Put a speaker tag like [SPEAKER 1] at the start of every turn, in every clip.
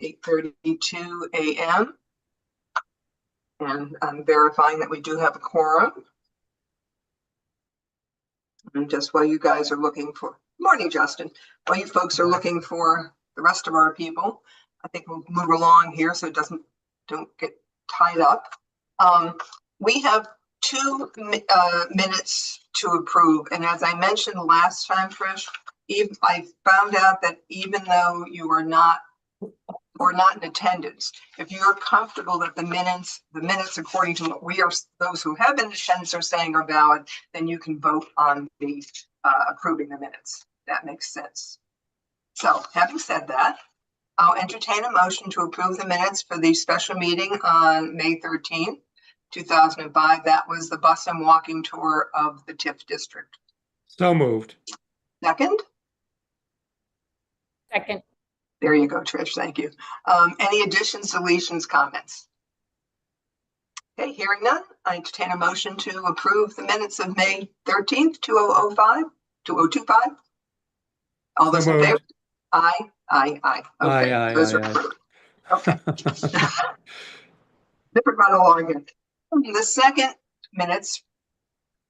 [SPEAKER 1] 8:32 a.m. And I'm verifying that we do have a quorum. And just while you guys are looking for, morning, Justin, while you folks are looking for the rest of our people, I think we'll move along here so it don't get tied up. We have 2 minutes to approve. And as I mentioned last time, Trish, I found out that even though you are not in attendance, if you're comfortable that the minutes according to what those who have been in attendance are saying are valid, then you can vote on the approving the minutes. That makes sense. So having said that, I'll entertain a motion to approve the minutes for the special meeting on May 13th, 2005. That was the bus and walking tour of the TIF district.
[SPEAKER 2] So moved.
[SPEAKER 1] Second?
[SPEAKER 3] Second.
[SPEAKER 1] There you go, Trish. Thank you. Any additions, deletions, comments? Okay, hearing none, I entertain a motion to approve the minutes of May 13th, 2025. All those in favor? Aye. Okay,
[SPEAKER 2] Aye,
[SPEAKER 1] those are approved. Okay. Different run along again. The second minutes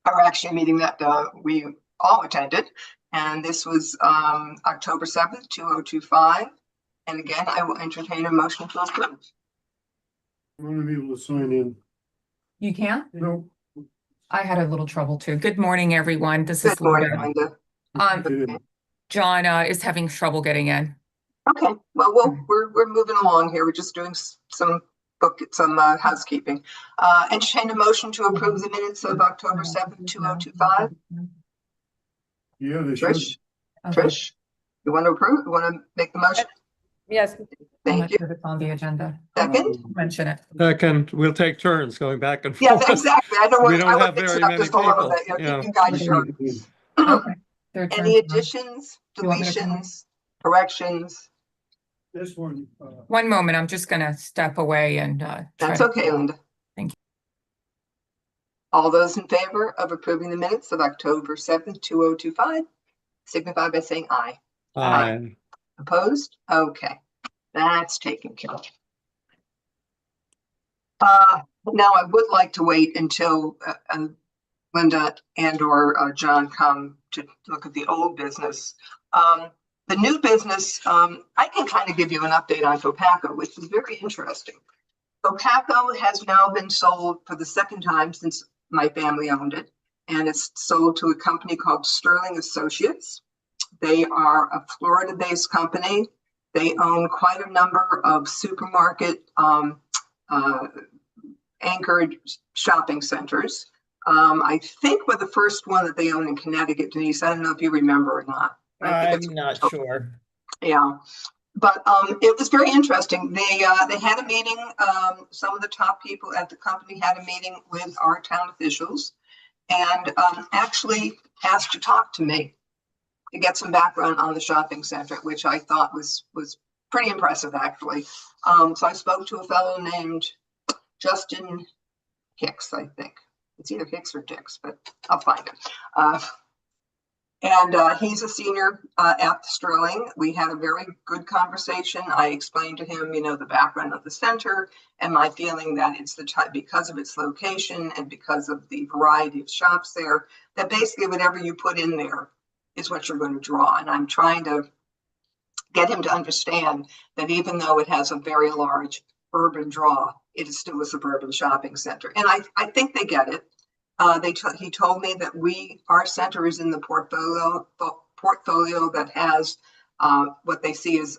[SPEAKER 1] are actually a meeting that we all attended, and this was October 7th, 2025. And again, I will entertain a motion to approve.
[SPEAKER 4] I want to be able to sign in.
[SPEAKER 3] You can?
[SPEAKER 4] No.
[SPEAKER 3] I had a little trouble too. Good morning, everyone. This
[SPEAKER 1] Good
[SPEAKER 3] is
[SPEAKER 1] morning,
[SPEAKER 3] Linda.
[SPEAKER 1] Linda.
[SPEAKER 3] John is having trouble getting in.
[SPEAKER 1] Okay, well, we're moving along here. We're just doing some housekeeping. Entertain a motion to approve the minutes of October 7th, 2025.
[SPEAKER 4] Yeah, they should.
[SPEAKER 1] Trish, you want to approve? You want to make the motion?
[SPEAKER 3] Yes.
[SPEAKER 1] Thank you.
[SPEAKER 3] It's on the agenda.
[SPEAKER 1] Second?
[SPEAKER 3] Mention it.
[SPEAKER 2] Second, we'll take turns going back and forth.
[SPEAKER 1] Yes, exactly. I don't want.
[SPEAKER 2] We don't have very many
[SPEAKER 1] just a little
[SPEAKER 2] people.
[SPEAKER 1] bit. Keep you guys short.
[SPEAKER 3] Okay.
[SPEAKER 1] Any additions, deletions, corrections?
[SPEAKER 4] This one.
[SPEAKER 3] One moment. I'm just going to step away and.
[SPEAKER 1] That's okay, Linda.
[SPEAKER 3] Thank you.
[SPEAKER 1] All those in favor of approving the minutes of October 7th, 2025, signify by saying aye.
[SPEAKER 2] Aye.
[SPEAKER 1] Opposed? Okay, that's taken care of. Now I would like to wait until Linda and/or John come to look at the old business. The new business, I can kind of give you an update on Topako, which is very interesting. Topako has now been sold for the second time since my family owned it, and it's sold to a company called Sterling Associates. They are a Florida-based company. They own quite a number of supermarket anchored shopping centers. I think we're the first one that they own in Connecticut, Denise. I don't know if you remember or not.
[SPEAKER 5] I'm not sure.
[SPEAKER 1] Yeah, but it was very interesting. They had a meeting. Some of the top people at the company had a meeting with our town officials, and actually asked to talk to me to get some background on the shopping center, which I thought was pretty impressive, actually. So I spoke to a fellow named Justin Hicks, I think. It's either Hicks or Dix, but I'll find it. And he's a senior at Sterling. We had a very good conversation. I explained to him, the background of the center and my feeling that it's the type, because of its location and because of the variety of shops there, that basically whatever you put in there is what you're going to draw. And I'm trying to get him to understand that even though it has a very large urban draw, it is still a suburban shopping center. And I think they get it. He told me that our center is in the portfolio that has what they see as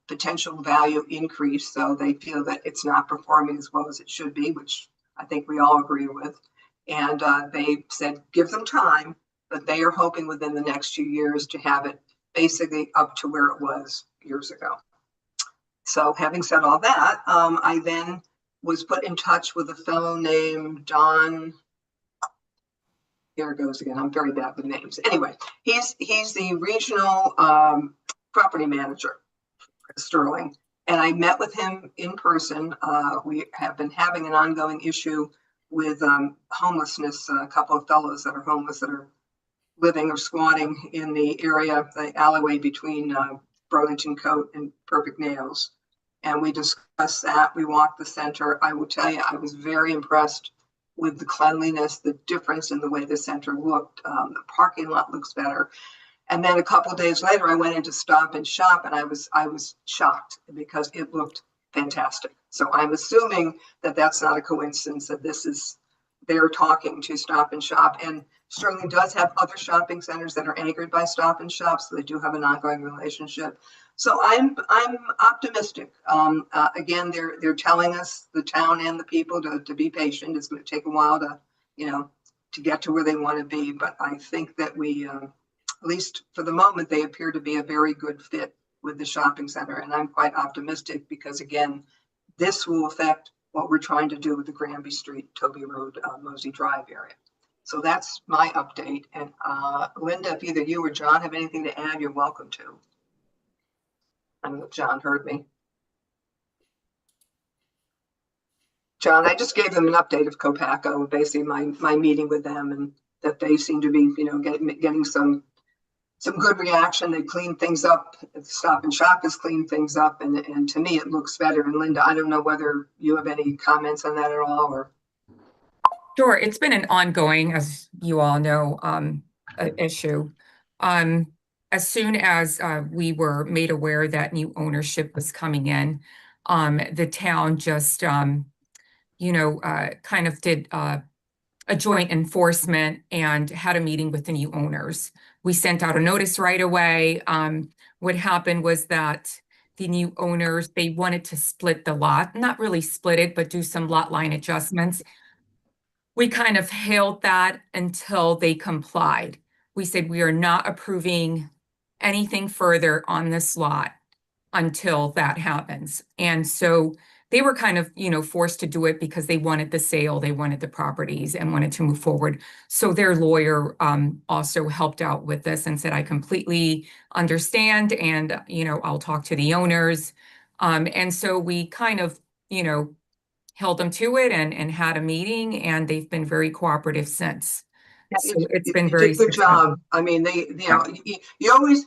[SPEAKER 1] potential value increase. So they feel that it's not performing as well as it should be, which I think we all agree with. And they said, give them time, but they are hoping within the next 2 years to have it basically up to where it was years ago. So having said all that, I then was put in touch with a fellow named Don. Here it goes again. I'm very bad with names. Anyway, he's the regional property manager at Sterling, and I met with him in person. We have been having an ongoing issue with homelessness. A couple of fellows that are homeless that are living or squatting in the area, the alleyway between Burlington Coat and Perfect Nails. and we discussed that. We walked the center. I will tell you, I was very impressed with the cleanliness, the difference in the way the center looked. The parking lot looks better. And then a couple of days later, I went into Stop and Shop, and I was shocked because it looked fantastic. So I'm assuming that that's not a coincidence, that they're talking to Stop and Shop, and Sterling does have other shopping centers that are anchored by Stop and Shop, so they do have an ongoing relationship. So I'm optimistic. Again, they're telling us, the town and the people, to be patient. It's going to take a while to get to where they want to be, but I think that we, at least for the moment, they appear to be a very good fit with the shopping center, and I'm quite optimistic because, again, this will affect what we're trying to do with the Granby Street, Toby Road, Mosey Drive area. So that's my update. And Linda, if either you or John have anything to add, you're welcome to. I don't know if John heard me. John, I just gave them an update of Copaco, basically my meeting with them, and that they seem to be, getting some good reaction. They cleaned things up. Stop and Shop has cleaned things up, and to me it looks better. And Linda, I don't know whether you have any comments on that at all, or.
[SPEAKER 3] Sure, it's been an ongoing, as you all know, issue. As soon as we were made aware that new ownership was coming in, the town just, kind of did a joint enforcement and had a meeting with the new owners. We sent out a notice right away. What happened was that the new owners, they wanted to split the lot, not really split it, but do some lot line adjustments. We kind of hailed that until they complied. We said, we are not approving anything further on this lot until that happens. And so they were kind of, forced to do it because they wanted the sale, they wanted the properties and wanted to move forward. So their lawyer also helped out with this and said, I completely understand, and, I'll talk to the owners. And so we kind of, held them to it and had a meeting, and they've been very cooperative since. So it's been very
[SPEAKER 1] good
[SPEAKER 3] successful.
[SPEAKER 1] job. I mean, you're always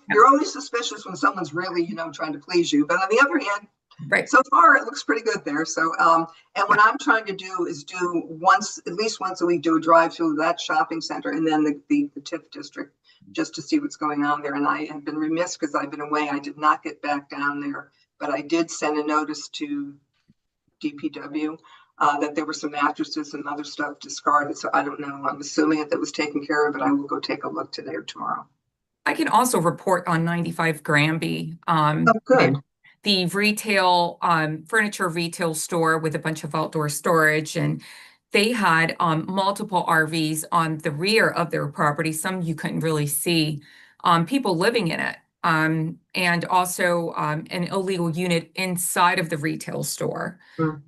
[SPEAKER 1] suspicious when someone's really, trying to please you. But on the other hand,
[SPEAKER 3] Right.
[SPEAKER 1] so far it looks pretty good there. So, and what I'm trying to do is at least once a week, do a drive through that shopping center and then the TIF district, just to see what's going on there. And I have been remiss because I've been away. I did not get back down there, but I did send a notice to DPW that there were some mattresses and other stuff discarded. So I don't know. I'm assuming that was taken care of, but I will go take a look today or tomorrow.
[SPEAKER 3] I can also report on 95 Granby.
[SPEAKER 1] Good.
[SPEAKER 3] The retail, furniture retail store with a bunch of outdoor storage, and they had multiple RVs on the rear of their property. Some you couldn't really see, people living in it. And also an illegal unit inside of the retail store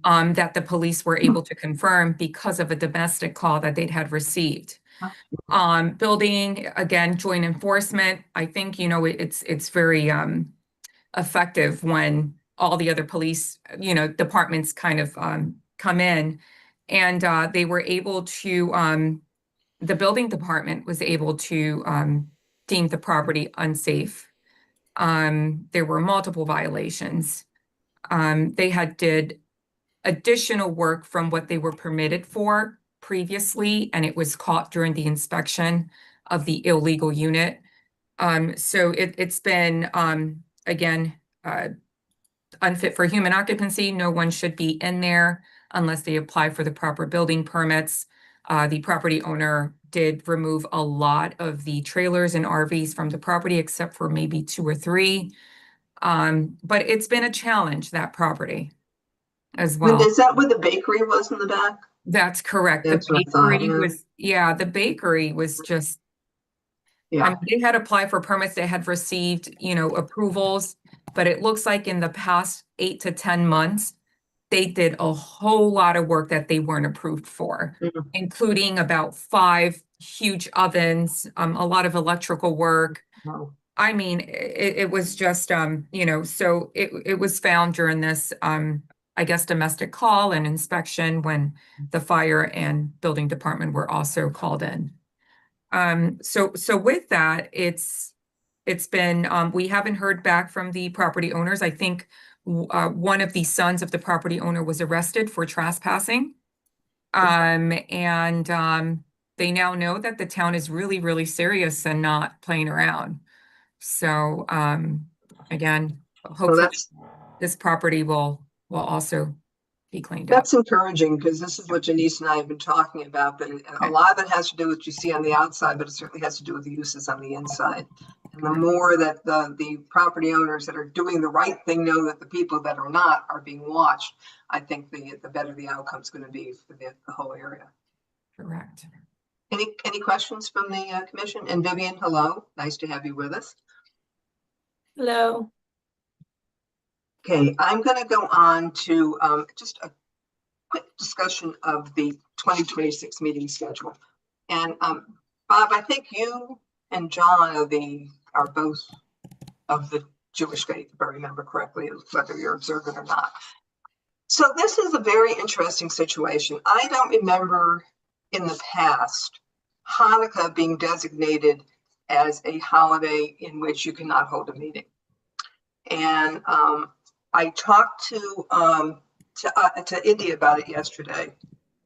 [SPEAKER 3] that the police were able to confirm because of a domestic call that they'd had received. Building, again, joint enforcement. I think, it's very effective when all the other police, departments kind of come in, and they were able to, the building department was able to deem the property unsafe. There were multiple violations. They did additional work from what they were permitted for previously, and it was caught during the inspection of the illegal unit. So it's been, again, unfit for human occupancy. No one should be in there unless they apply for the proper building permits. The property owner did remove a lot of the trailers and RVs from the property, except for maybe 2 or 3. But it's been a challenge, that property as well.
[SPEAKER 1] Is that where the bakery was in the back?
[SPEAKER 3] That's correct.
[SPEAKER 1] That's
[SPEAKER 3] The
[SPEAKER 1] what I thought,
[SPEAKER 3] bakery
[SPEAKER 1] yeah.
[SPEAKER 3] the bakery was just,
[SPEAKER 1] Yeah.
[SPEAKER 3] they had applied for permits, they had received, approvals, but it looks like in the past 8 to 10 months, they did a whole lot of work that they weren't approved for, including about 5 huge ovens, a lot of electrical work.
[SPEAKER 1] Wow.
[SPEAKER 3] I mean, it was just, so it was found during this, I guess, domestic call and inspection when the fire and building department were also called in. So with that, it's been, we haven't heard back from the property owners. I think one of the sons of the property owner was arrested for trespassing. And they now know that the town is really, really serious and not playing around. So, again,
[SPEAKER 1] So
[SPEAKER 3] hopefully this property will also be cleaned up.
[SPEAKER 1] that's encouraging, because this is what Janice and I have been talking about, but a lot of it has to do with what you see on the outside, but it certainly has to do with the uses on the inside. And the more that the property owners that are doing the right thing know that the people that are not are being watched, I think the better the outcome's going to be for the whole area.
[SPEAKER 3] Correct.
[SPEAKER 1] Any questions from the commission? And Vivian, hello, nice to have you with us.
[SPEAKER 6] Hello.
[SPEAKER 1] Okay, I'm going to go on to just a quick discussion of the 2026 meeting schedule. And Bob, I think you and John are both of the Jewish faith, if I remember correctly, whether you're observant or not. So this is a very interesting situation. I don't remember in the past Hanukkah being designated as a holiday in which you cannot hold a meeting. And I talked to India about it yesterday,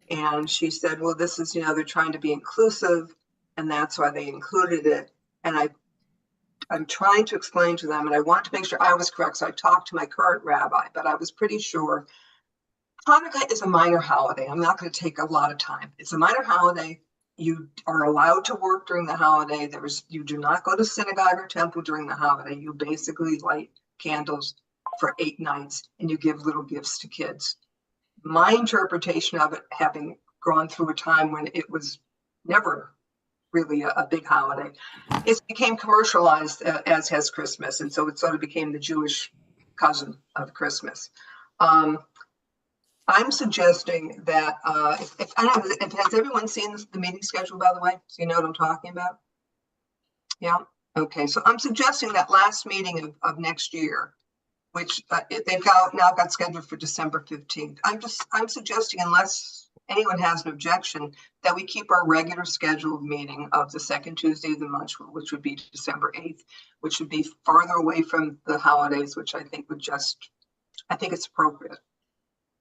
[SPEAKER 1] and she said, well, this is, they're trying to be inclusive, and that's why they included it. And I'm trying to explain to them, and I want to make sure I was correct, so I talked to my current rabbi, but I was pretty sure Hanukkah is a minor holiday. I'm not going to take a lot of time. It's a minor holiday. You are allowed to work during the holiday. You do not go to synagogue or temple during the holiday. You basically light candles for 8 nights, and you give little gifts to kids. My interpretation of it, having gone through a time when it was never really a big holiday, it became commercialized as has Christmas, and so it sort of became the Jewish cousin of Christmas. I'm suggesting that if has everyone seen the meeting schedule, by the way, so you know what I'm talking about? Yeah. Okay. So I'm suggesting that last meeting of next year, which they've now got scheduled for December 15th. I'm suggesting, unless anyone has an objection, that we keep our regular scheduled meeting of the second Tuesday of the month, which would be December 8th, which would be farther away from the holidays, which I think it's appropriate.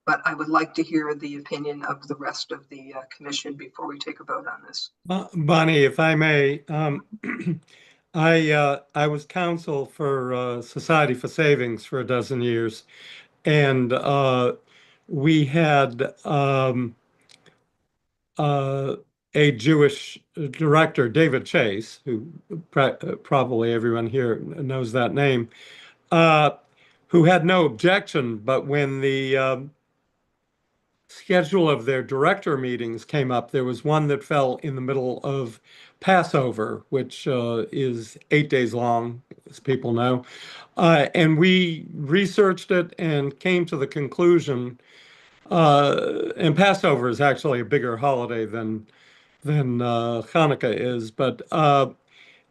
[SPEAKER 1] But I would like to hear the opinion of the rest of the commission before we take a vote on this.
[SPEAKER 2] Bonnie, if I may, I was counsel for Society for Savings for a dozen years, and we had a Jewish director, David Chase, who probably everyone here knows that name, who had no objection, but when the schedule of their director meetings came up, there was one that fell in the middle of Passover, which is 8 days long, as people know. And we researched it and came to the conclusion, and Passover is actually a bigger holiday than Hanukkah is, but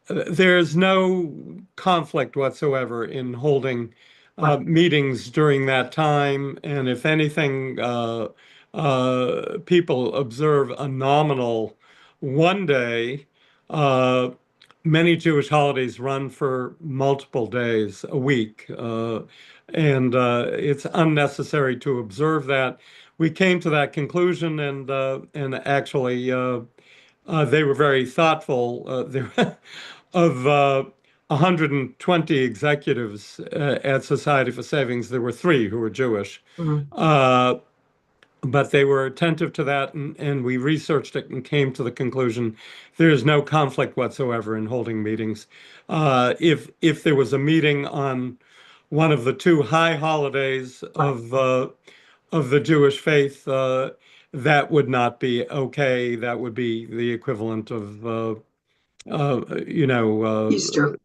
[SPEAKER 2] there's no conflict whatsoever in holding meetings during that time. And if anything, people observe a nominal one day. Many Jewish holidays run for multiple days a week, and it's unnecessary to observe that. We came to that conclusion, and actually they were very thoughtful. Of 120 executives at Society for Savings, there were 3 who were Jewish. But they were attentive to that, and we researched it and came to the conclusion there is no conflict whatsoever in holding meetings. If there was a meeting on one of the 2 high holidays of the Jewish faith, that would not be okay. That would be the equivalent of
[SPEAKER 1] Easter.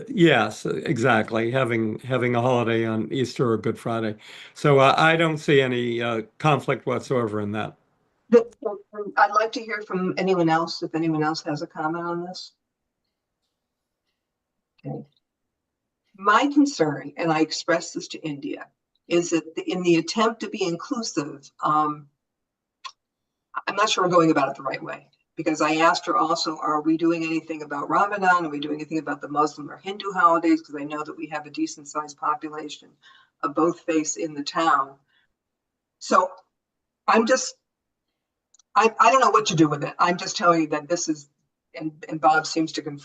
[SPEAKER 2] Yes, exactly. Having a holiday on Easter or Good Friday. So I don't see any conflict whatsoever in that.
[SPEAKER 1] I'd like to hear from anyone else, if anyone else has a comment on this. Okay. My concern, and I expressed this to India, is that in the attempt to be inclusive, I'm not sure we're going about it the right way. Because I asked her also, are we doing anything about Ramadan? Are we doing anything about the Muslim or Hindu holidays? Because I know that we have a decent sized population a both face in the town. So I'm just, I don't know what to do with it. I'm just telling you that this is, and Bob seems to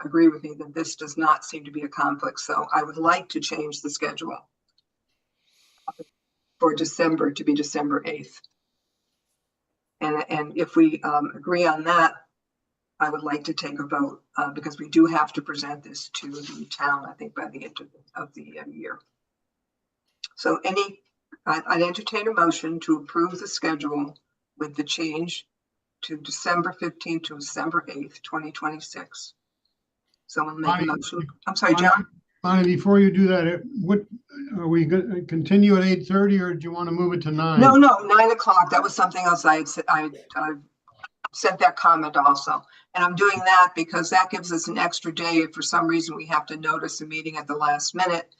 [SPEAKER 1] agree with me that this does not seem to be a conflict. So I would like to change the schedule for December to be December 8th. And if we agree on that, I would like to take a vote because we do have to present this to the town, I think, by the end of the year. So I'd entertain a motion to approve the schedule with the change to December 15th to December 8th, 2026. Someone make a motion. I'm sorry, John.
[SPEAKER 4] Bonnie, before you do that, what, are we gonna continue at 8:30 or do you want to move it to 9?
[SPEAKER 1] No, 9 o'clock. That was something else I had said. I sent that comment also. And I'm doing that because that gives us an extra day. If for some reason we have to notice a meeting at the last minute,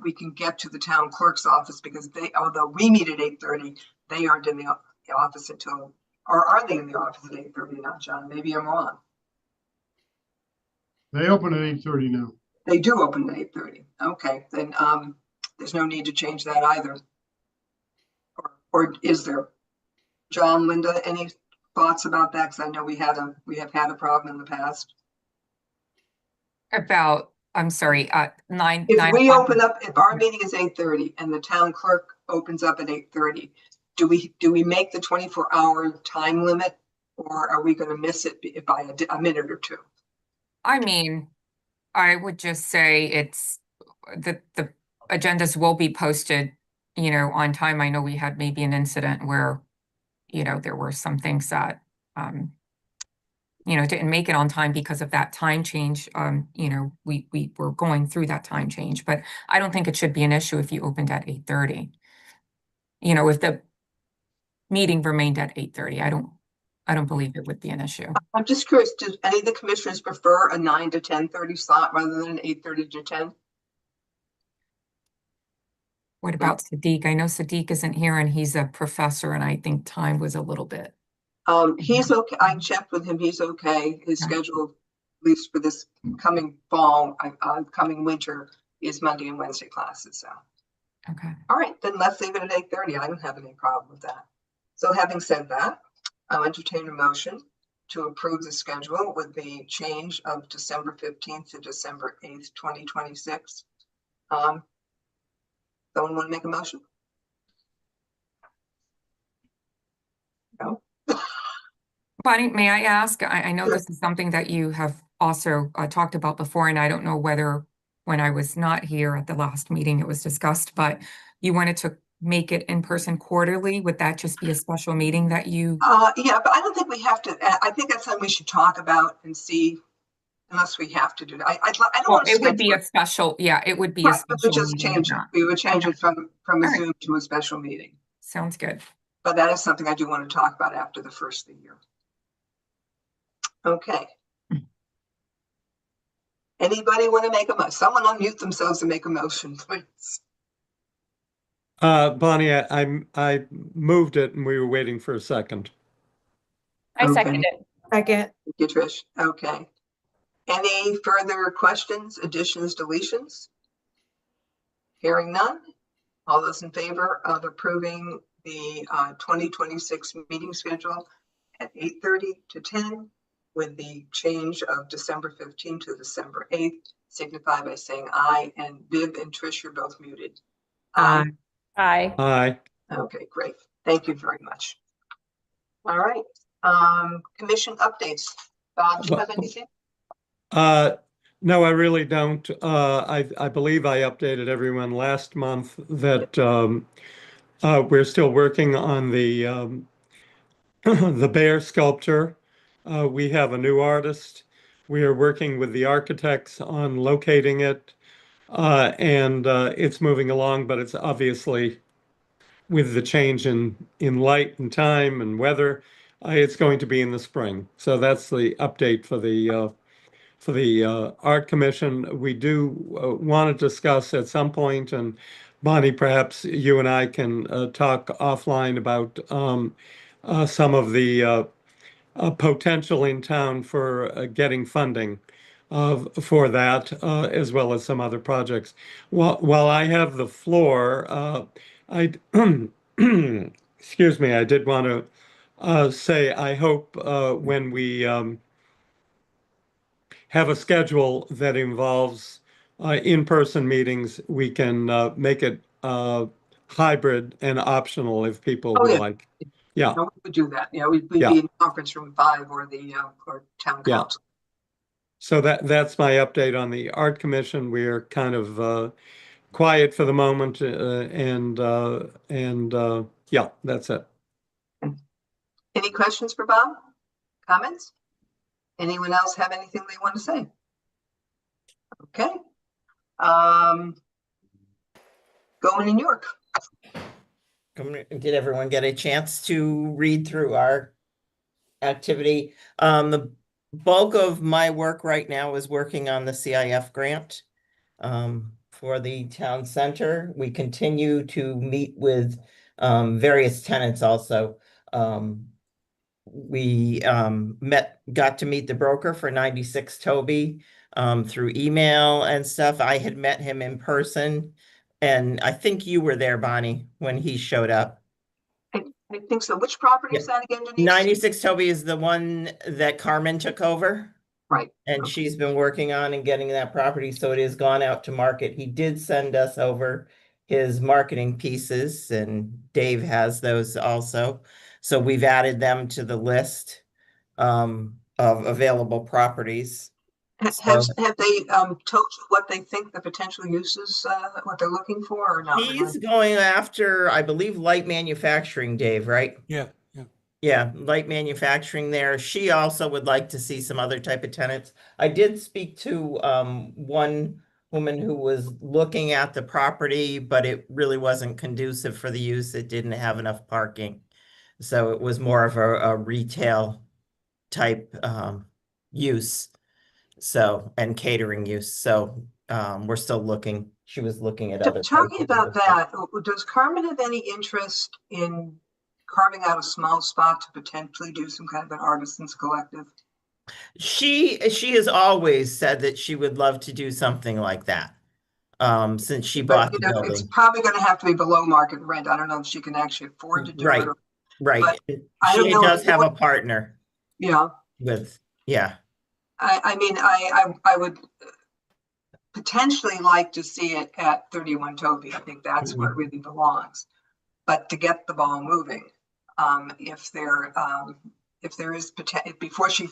[SPEAKER 1] we can get to the town clerk's office because although we meet at 8:30, they aren't in the office until, or are they in the office at 8:30 now, John? Maybe I'm wrong.
[SPEAKER 4] They open at 8:30 now.
[SPEAKER 1] They do open at 8:30. Okay, then there's no need to change that either. Or is there? John, Linda, any thoughts about that? Because I know we have had a problem in the past.
[SPEAKER 3] About, I'm sorry, 9.
[SPEAKER 1] If we
[SPEAKER 3] o'clock.
[SPEAKER 1] open up, if our meeting is 8:30 and the town clerk opens up at 8:30, do we make the 24-hour time limit, or are we going to miss it by a minute or two?
[SPEAKER 3] I mean, I would just say it's the agendas will be posted, on time. I know we had maybe an incident where, there were some things that, didn't make it on time because of that time change. We were going through that time change, but I don't think it should be an issue if you opened at 8:30. If the meeting remained at 8:30, I don't believe it would be an issue.
[SPEAKER 1] I'm just curious, do any of the commissioners prefer a 9 to 10:30 slot rather than an 8:30 to 10?
[SPEAKER 3] What about Sadiq? I know Sadiq isn't here and he's a professor, and I think time was a little bit.
[SPEAKER 1] He's okay. I checked with him. He's okay. His schedule, at least for this coming fall, coming winter, is Monday and Wednesday classes. So,
[SPEAKER 3] Okay.
[SPEAKER 1] All right, then let's leave it at 8:30. I don't have any problem with that. So having said that, I'll entertain a motion to approve the schedule with the change of December 15th to December 8th, 2026. Someone want to make a motion? No?
[SPEAKER 3] Bonnie, may I ask, I know
[SPEAKER 1] Sure.
[SPEAKER 3] this is something that you have also talked about before, and I don't know whether when I was not here at the last meeting it was discussed, but you wanted to make it in person quarterly. Would that just be a special meeting that you?
[SPEAKER 1] Yeah, but I don't think we have to. I think that's something we should talk about and see, unless we have to do that. I don't
[SPEAKER 3] Well,
[SPEAKER 1] want to
[SPEAKER 3] it would be
[SPEAKER 1] schedule
[SPEAKER 3] a special, yeah, it would be a
[SPEAKER 1] Right, we would
[SPEAKER 3] special
[SPEAKER 1] just
[SPEAKER 3] meeting.
[SPEAKER 1] change it. We would change
[SPEAKER 3] Okay.
[SPEAKER 1] it from a
[SPEAKER 3] All right.
[SPEAKER 1] Zoom to a special meeting.
[SPEAKER 3] Sounds good.
[SPEAKER 1] But that is something I do want to talk about after the first of the year. Okay. Anybody want to make a motion? Someone unmute themselves and make a motion, please.
[SPEAKER 2] Bonnie, I moved it and we were waiting for a second.
[SPEAKER 6] I
[SPEAKER 1] Okay.
[SPEAKER 6] second it. Second.
[SPEAKER 1] Thank you, Trish. Okay. Any further questions, additions, deletions? Hearing none. All those in favor of approving the 2026 meeting schedule at 8:30 to 10 with the change of December 15th to December 8th, signify by saying aye. And Viv and Trish, you're both muted.
[SPEAKER 6] Aye.
[SPEAKER 2] Aye.
[SPEAKER 1] Okay, great. Thank you very much. All right. Commission updates. Bob, do you have anything?
[SPEAKER 2] No, I really don't. I believe I updated everyone last month that we're still working on the the bear sculpture. We have a new artist. We are working with the architects on locating it, and it's moving along, but it's obviously with the change in light and time and weather, it's going to be in the spring. So that's the update for the Art Commission. We do want to discuss at some point, and Bonnie, perhaps you and I can talk offline about some of the potential in town for getting funding for that, as well as some other projects. While I have the floor, I, excuse me, I did want to say I hope when we have a schedule that involves in-person meetings, we can make it hybrid and optional if people
[SPEAKER 1] Oh,
[SPEAKER 2] would
[SPEAKER 1] yeah.
[SPEAKER 2] like. Yeah,
[SPEAKER 1] No, we would do that. Yeah, we'd
[SPEAKER 2] Yeah.
[SPEAKER 1] be in conference room 5 or the, or town
[SPEAKER 2] Yeah.
[SPEAKER 1] council.
[SPEAKER 2] so that's my update on the Art Commission. We are kind of quiet for the moment, yeah, that's it.
[SPEAKER 1] Any questions for Bob? Comments? Anyone else have anything they want to say? Okay. Going in New York.
[SPEAKER 5] Did everyone get a chance to read through our activity? The bulk of my work right now is working on the CIF grant for the town center. We continue to meet with various tenants also. We got to meet the broker for 96 Toby through email and stuff. I had met him in person, and I think you were there, Bonnie, when he showed up.
[SPEAKER 1] I think so. Which property is that again, Denise?
[SPEAKER 5] 96 Toby is the one that Carmen took over.
[SPEAKER 1] Right.
[SPEAKER 5] And
[SPEAKER 1] Okay.
[SPEAKER 5] she's been working on and getting that property, so it has gone out to market. He did send us over his marketing pieces, and Dave has those also. So we've added them to the list of available properties.
[SPEAKER 1] Have they told you what they think the potential uses, what they're looking for, or not?
[SPEAKER 5] He's going after, I believe, light manufacturing, Dave, right?
[SPEAKER 2] Yeah.
[SPEAKER 5] Yeah, light manufacturing there. She also would like to see some other type of tenants. I did speak to one woman who was looking at the property, but it really wasn't conducive for the use. It didn't have enough parking. So it was more of a retail type use. So, and catering use. So we're still looking. She was looking at other
[SPEAKER 1] Talking
[SPEAKER 5] places.
[SPEAKER 1] about that, does Carmen have any interest in carving out a small spot to potentially do some kind of an artisans collective?
[SPEAKER 5] She has always said that she would love to do something like that. Since she bought the
[SPEAKER 1] It's
[SPEAKER 5] building.
[SPEAKER 1] probably going to have to be below market rent. I don't know if she can actually afford to do
[SPEAKER 5] Right,
[SPEAKER 1] it.
[SPEAKER 5] right.
[SPEAKER 1] But I
[SPEAKER 5] She
[SPEAKER 1] don't know
[SPEAKER 5] does
[SPEAKER 1] if
[SPEAKER 5] have a partner
[SPEAKER 1] Yeah.
[SPEAKER 5] with, yeah.
[SPEAKER 1] I mean, I would potentially like to see it at 31 Toby. I think that's where it really belongs. But to get the ball moving, if there is potential, before she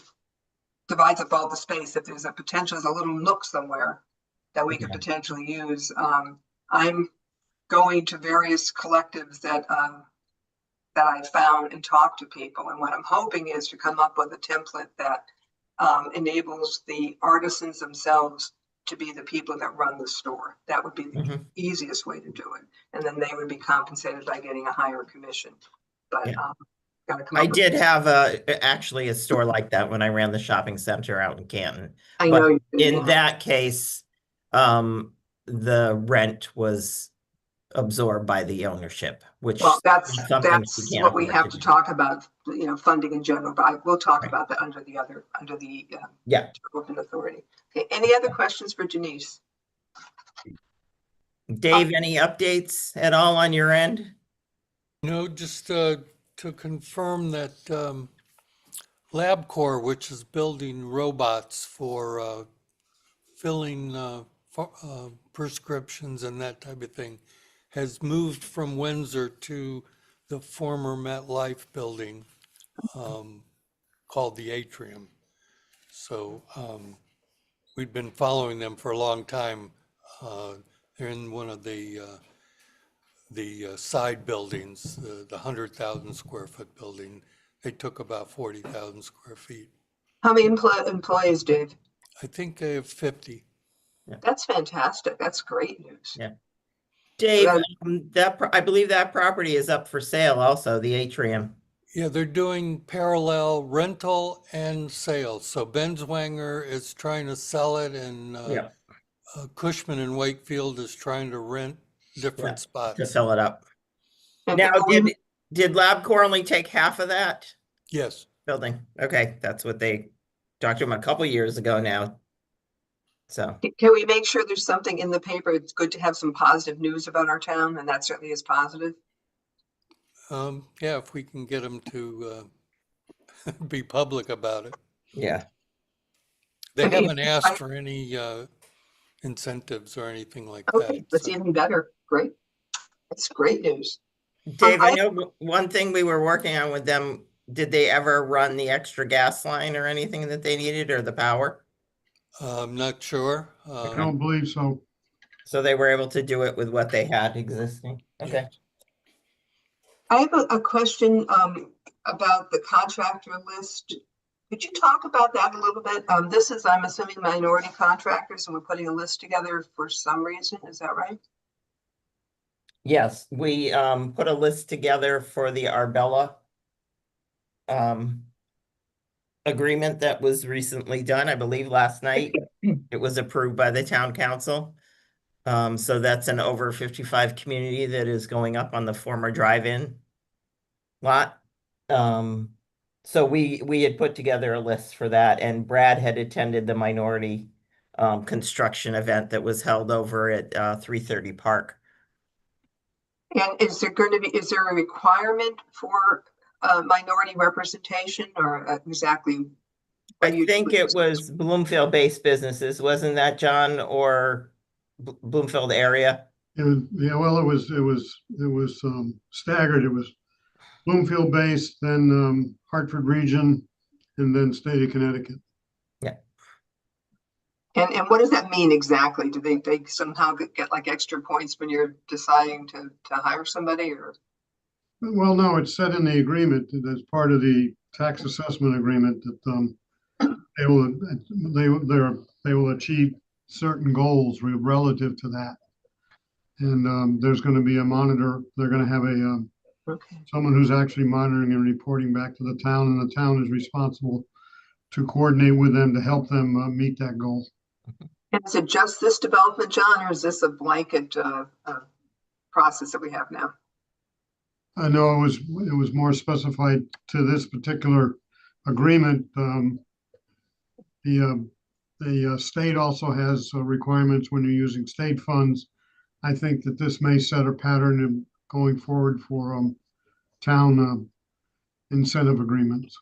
[SPEAKER 1] divides up all the space, if there's a potential, there's a little nook somewhere that we could potentially use. I'm going to various collectives that I found and talked to people, and what I'm hoping is to come up with a template that enables the artisans themselves to be the people that run the store. That would be the easiest way to do it, and then they would be compensated by getting a higher commission. But gotta come up
[SPEAKER 5] I
[SPEAKER 1] with
[SPEAKER 5] did have actually a store like that when I ran the shopping center out in Canton.
[SPEAKER 1] I
[SPEAKER 5] But
[SPEAKER 1] know you did,
[SPEAKER 5] in that case, the rent was absorbed by the ownership, which
[SPEAKER 1] well, that's
[SPEAKER 5] something she can't
[SPEAKER 1] what we
[SPEAKER 5] afford
[SPEAKER 1] have
[SPEAKER 5] to
[SPEAKER 1] to
[SPEAKER 5] do.
[SPEAKER 1] talk about, funding in general, but we'll talk about that under the open authority. Okay, any other questions for Denise?
[SPEAKER 5] Dave, any updates at all on your end?
[SPEAKER 7] No, just to confirm that LabCorp, which is building robots for filling prescriptions and that type of thing, has moved from Windsor to the former MetLife building called the Atrium. So we've been following them for a long time. They're in one of the side buildings, the 100,000 square foot building. They took about 40,000 square feet.
[SPEAKER 1] How many employees, Dave?
[SPEAKER 7] I think they have 50.
[SPEAKER 1] That's fantastic. That's great news.
[SPEAKER 5] Yeah. Dave,
[SPEAKER 1] That-
[SPEAKER 5] I believe that property is up for sale also, the Atrium.
[SPEAKER 7] Yeah, they're doing parallel rental and sales. So Benzwanger is trying to sell it, and Cushman and Wakefield is trying to rent different spots.
[SPEAKER 5] To fill it up.
[SPEAKER 1] And
[SPEAKER 5] Now, did LabCorp only take half of that
[SPEAKER 7] Yes.
[SPEAKER 5] building? Okay, that's what they talked to him a couple years ago now. So,
[SPEAKER 1] Can we make sure there's something in the paper? It's good to have some positive news about our town, and that certainly is positive.
[SPEAKER 7] Yeah, if we can get them to be public about it.
[SPEAKER 5] yeah.
[SPEAKER 7] They
[SPEAKER 1] I mean,
[SPEAKER 7] haven't asked for any incentives or anything like that.
[SPEAKER 1] Okay, that's
[SPEAKER 7] so-
[SPEAKER 1] even better. Great. That's great news.
[SPEAKER 5] Dave, I
[SPEAKER 1] I-
[SPEAKER 5] know one thing we were working on with them, did they ever run the extra gas line or anything that they needed, or the power?
[SPEAKER 7] I'm not sure.
[SPEAKER 4] I don't believe so.
[SPEAKER 5] So they were able to do it with what they had existing? Okay.
[SPEAKER 1] I have a question about the contractor list. Could you talk about that a little bit? This is, I'm assuming, minority contractors, and we're putting a list together for some reason. Is that right?
[SPEAKER 5] Yes, we put a list together for the Arbella agreement that was recently done, I believe last night. It was approved by the town council. So that's an over 55 community that is going up on the former drive-in lot. So we had put together a list for that, and Brad had attended the minority construction event that was held over at 330 Park.
[SPEAKER 1] And is there a requirement for minority representation, or exactly? what
[SPEAKER 5] I
[SPEAKER 1] do you do
[SPEAKER 5] think
[SPEAKER 1] with
[SPEAKER 5] it
[SPEAKER 1] this?
[SPEAKER 5] was Bloomfield-based businesses, wasn't that, John, or Bloomfield area?
[SPEAKER 4] Yeah, well, it was staggered. It was Bloomfield based, then Hartford region, and then state of Connecticut.
[SPEAKER 1] And what does that mean exactly? Do they somehow get like extra points when you're deciding to hire somebody, or?
[SPEAKER 4] Well, no, it's set in the agreement as part of the tax assessment agreement that they will achieve certain goals relative to that. And there's going to be a monitor. They're going to have
[SPEAKER 1] Okay.
[SPEAKER 4] someone who's actually monitoring and reporting back to the town, and the town is responsible to coordinate with them to help them meet that goal.
[SPEAKER 1] And is it just this development, John, or is this a blanket process that we have now?
[SPEAKER 4] I know it was more specified to this particular agreement. The state also has requirements when you're using state funds. I think that this may set a pattern in going forward for town incentive agreements.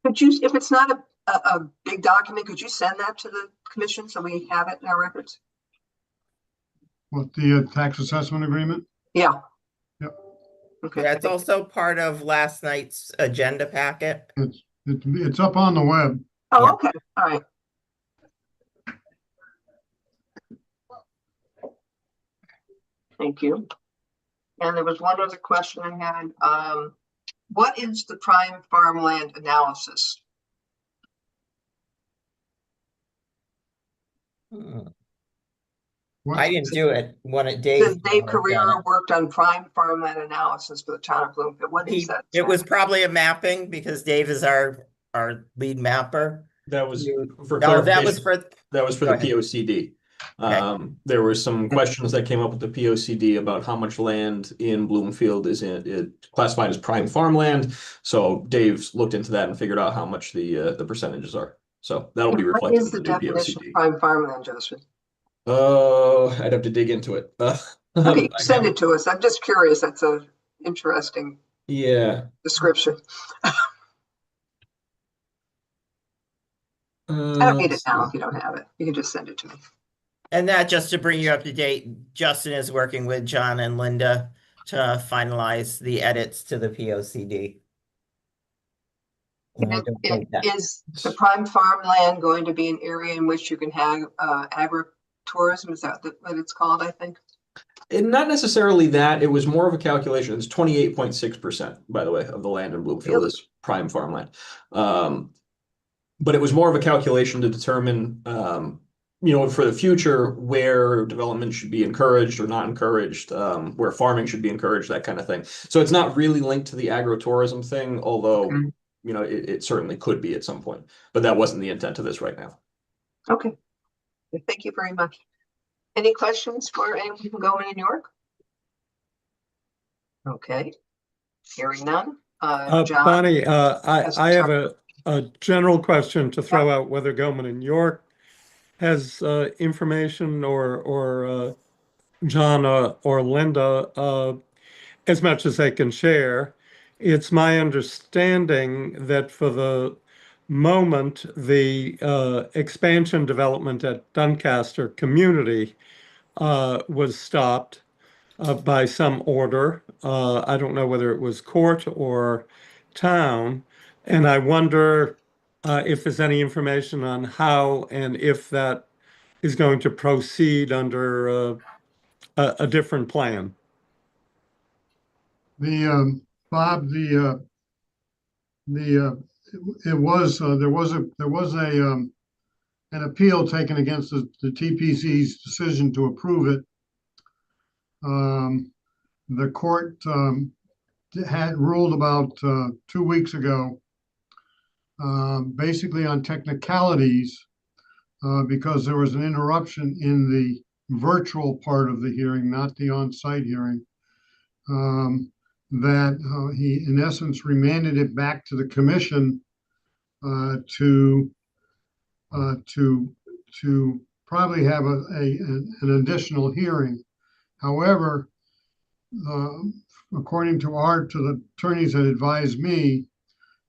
[SPEAKER 1] Could you, if it's not a big document, could you send that to the commission so we have it in our records?
[SPEAKER 4] What, the tax assessment agreement?
[SPEAKER 1] Yeah.
[SPEAKER 4] Yep.
[SPEAKER 1] Okay.
[SPEAKER 5] Yeah, it's also part of last night's agenda packet.
[SPEAKER 4] It's up on the web.
[SPEAKER 1] Oh,
[SPEAKER 5] Yeah.
[SPEAKER 1] okay. All right. Thank you. And there was one other question I had. What is the prime farmland analysis?
[SPEAKER 4] What?
[SPEAKER 5] I didn't do it. One at
[SPEAKER 1] Says
[SPEAKER 5] Dave.
[SPEAKER 1] Dave Carrera worked on prime farmland analysis for the town of Bloomfield. What is that?
[SPEAKER 5] It was probably a mapping because Dave is our lead mapper.
[SPEAKER 8] That was for
[SPEAKER 5] No, that was
[SPEAKER 8] clarification.
[SPEAKER 5] for,
[SPEAKER 8] That was for
[SPEAKER 5] Go
[SPEAKER 8] the
[SPEAKER 5] ahead.
[SPEAKER 8] POCD.
[SPEAKER 5] Okay.
[SPEAKER 8] There were some questions that came up with the POCD about how much land in Bloomfield is classified as prime farmland. So Dave's looked into that and figured out how much the percentages are. So that'll be
[SPEAKER 1] What
[SPEAKER 8] reflected
[SPEAKER 1] is
[SPEAKER 8] in
[SPEAKER 1] the
[SPEAKER 8] the new
[SPEAKER 1] definition of
[SPEAKER 8] POCD.
[SPEAKER 1] prime farmland, Joseph?
[SPEAKER 8] I'd have to dig into it.
[SPEAKER 1] Okay,
[SPEAKER 8] I
[SPEAKER 1] send
[SPEAKER 8] have-
[SPEAKER 1] it to us. I'm just curious. That's a interesting
[SPEAKER 8] Yeah.
[SPEAKER 1] description. I don't need it
[SPEAKER 8] let's
[SPEAKER 1] now
[SPEAKER 8] see.
[SPEAKER 1] if you don't have it. You can just send it to me.
[SPEAKER 5] and that just to bring you up to date, Justin is working with John and Linda to finalize the edits to the POCD. And I don't think that-
[SPEAKER 1] Is the prime farmland going to be an area in which you can have agritourism? Is that what it's called, I think?
[SPEAKER 8] And not necessarily that. It was more of a calculation. It's 28.6%, by the way, of the land in Bloomfield
[SPEAKER 1] Really?
[SPEAKER 8] is prime farmland. But it was more of a calculation to determine, for the future, where development should be encouraged or not encouraged, where farming should be encouraged, that kind of thing. So it's not really linked to the agritourism thing, although,
[SPEAKER 1] Okay.
[SPEAKER 8] it certainly could be at some point. But that wasn't the intent of this right now.
[SPEAKER 1] Okay. Thank you very much. Any questions for anyone from Goldman in New York? Okay. Hearing none. John?
[SPEAKER 2] Bonnie,
[SPEAKER 1] Yes,
[SPEAKER 2] I have
[SPEAKER 1] sorry.
[SPEAKER 2] a general question to throw out whether Goldman in York has information or John or Linda, as much as they can share. It's my understanding that for the moment, the expansion development at Doncaster Community was stopped by some order. I don't know whether it was court or town. And I wonder if there's any information on how and if that is going to proceed under a different plan.
[SPEAKER 4] Bob, it was, there was an appeal taken against the TPC's decision to approve it. The court had ruled about 2 weeks ago, basically on technicalities, because there was an interruption in the virtual part of the hearing, not the on-site hearing, that he, in essence, remanded it back to the commission to probably have an additional hearing. However, according to the attorneys that advised me,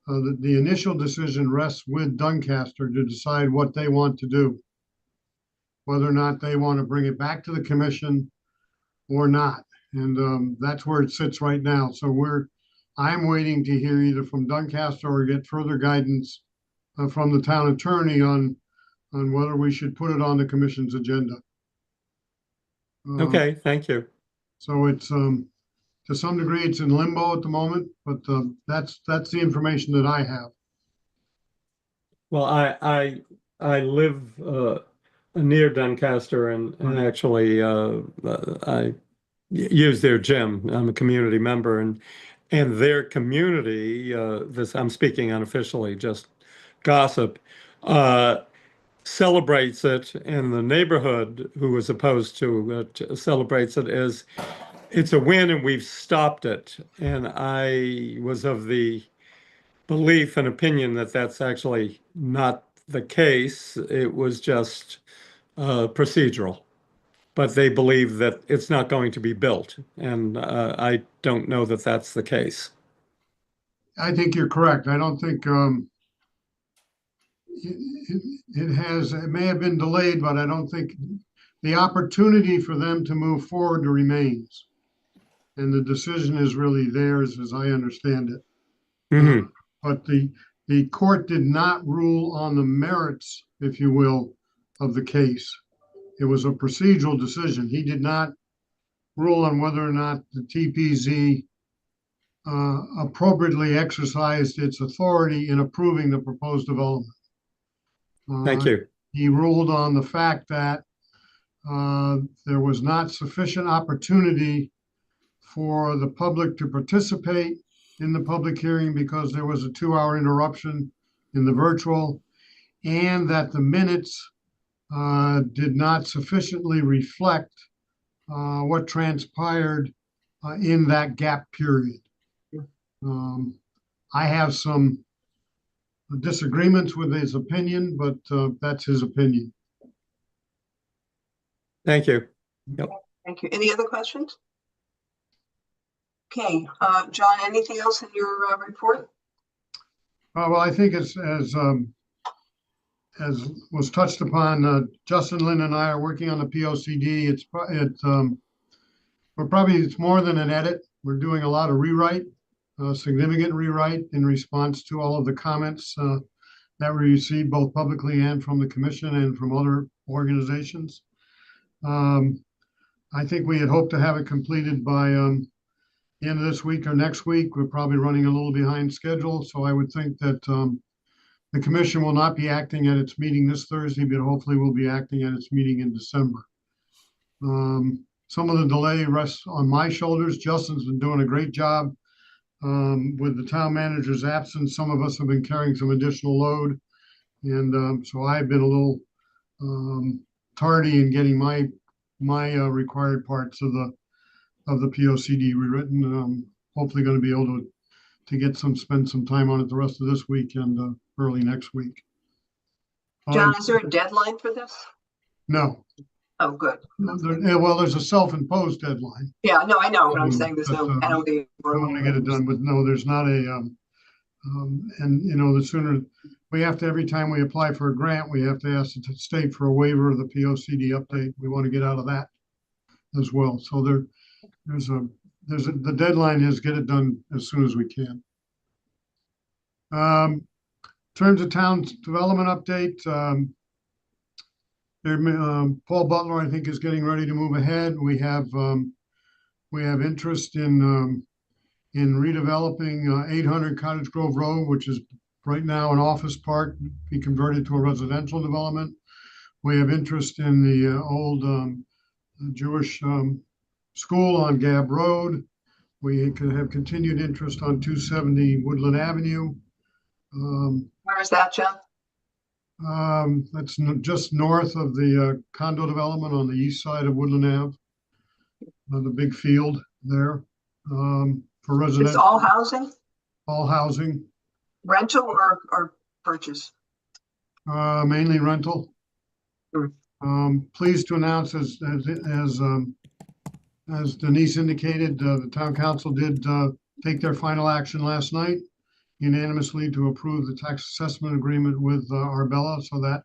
[SPEAKER 4] the initial decision rests with Doncaster to decide what they want to do, whether or not they want to bring it back to the commission or not. And that's where it sits right now. So I'm waiting to hear either from Doncaster or get further guidance from the town attorney on whether we should put it on the commission's agenda.
[SPEAKER 2] Okay, thank you.
[SPEAKER 4] So it's to some degree it's in limbo at the moment, but that's the information that I have.
[SPEAKER 2] Well, I live near Doncaster and actually I use their gym. I'm a community member and their community, this I'm speaking unofficially, just gossip, celebrates it, and the neighborhood who is opposed to it celebrates it as it's a win and we've stopped it. And I was of the belief and opinion that that's actually not the case. It was just procedural. But they believe that it's not going to be built. And I don't know that that's the case.
[SPEAKER 4] I think you're correct. I don't think it may have been delayed, but I don't think the opportunity for them to move forward remains. And the decision is really theirs, as I understand it.
[SPEAKER 2] Mm-hmm.
[SPEAKER 4] But the court did not rule on the merits, if you will, of the case. It was a procedural decision. He did not rule on whether or not the TPZ appropriately exercised its authority in approving the proposed development.
[SPEAKER 2] Thank you.
[SPEAKER 4] He ruled on the fact that there was not sufficient opportunity for the public to participate in the public hearing because there was a 2-hour interruption in the virtual, and that the minutes did not sufficiently reflect what transpired in that gap period. I have some disagreements with his opinion, but that's his opinion.
[SPEAKER 2] Thank you. Yep.
[SPEAKER 1] Thank you. Any other questions? Okay, John, anything else in your report?
[SPEAKER 4] Well, I think as was touched upon, Justin, Lynn, and I are working on the POCD. It's more than an edit. We're doing a lot of rewrite, significant rewrite in response to all of the comments that we received both publicly and from the commission and from other organizations. I think we had hoped to have it completed by the end of this week or next week. We're probably running a little behind schedule, so I would think that the commission will not be acting at its meeting this Thursday, but hopefully will be acting at its meeting in December. Some of the delay rests on my shoulders. Justin's been doing a great job with the town manager's absence. Some of us have been carrying some additional load, and so I've been a little tardy in getting my required parts of the POCD rewritten. Hopefully going to be able to spend some time on it the rest of this week and early next week.
[SPEAKER 1] John, is there a deadline for this?
[SPEAKER 4] No.
[SPEAKER 1] Oh, good.
[SPEAKER 4] Well, there's a self-imposed deadline.
[SPEAKER 1] Yeah, no, I know, but I'm
[SPEAKER 4] Um,
[SPEAKER 1] saying there's no
[SPEAKER 4] but,
[SPEAKER 1] penalty.
[SPEAKER 4] I want to get it done, but no, there's not and you know, the sooner, we have to, every time we apply for a grant, we have to ask the state for a waiver of the POCD update. We want to get out of that as well. So the deadline is get it done as soon as we can. In terms of town development update, Paul Butler, I think, is getting ready to move ahead. We have interest in redeveloping 800 Cottage Grove Road, which is right now an office park, be converted to a residential development. We have interest in the old Jewish school on Gab Road. We could have continued interest on 270 Woodland Avenue.
[SPEAKER 1] Where is that, John?
[SPEAKER 4] That's just north of the condo development on the east side of Woodland Ave, the big field there. For
[SPEAKER 1] It's
[SPEAKER 4] residential,
[SPEAKER 1] all housing,
[SPEAKER 4] all housing,
[SPEAKER 1] rental or purchase?
[SPEAKER 4] mainly rental. Pleased to announce, as Denise indicated, the town council did take their final action last night unanimously to approve the tax assessment agreement with Arbella. So that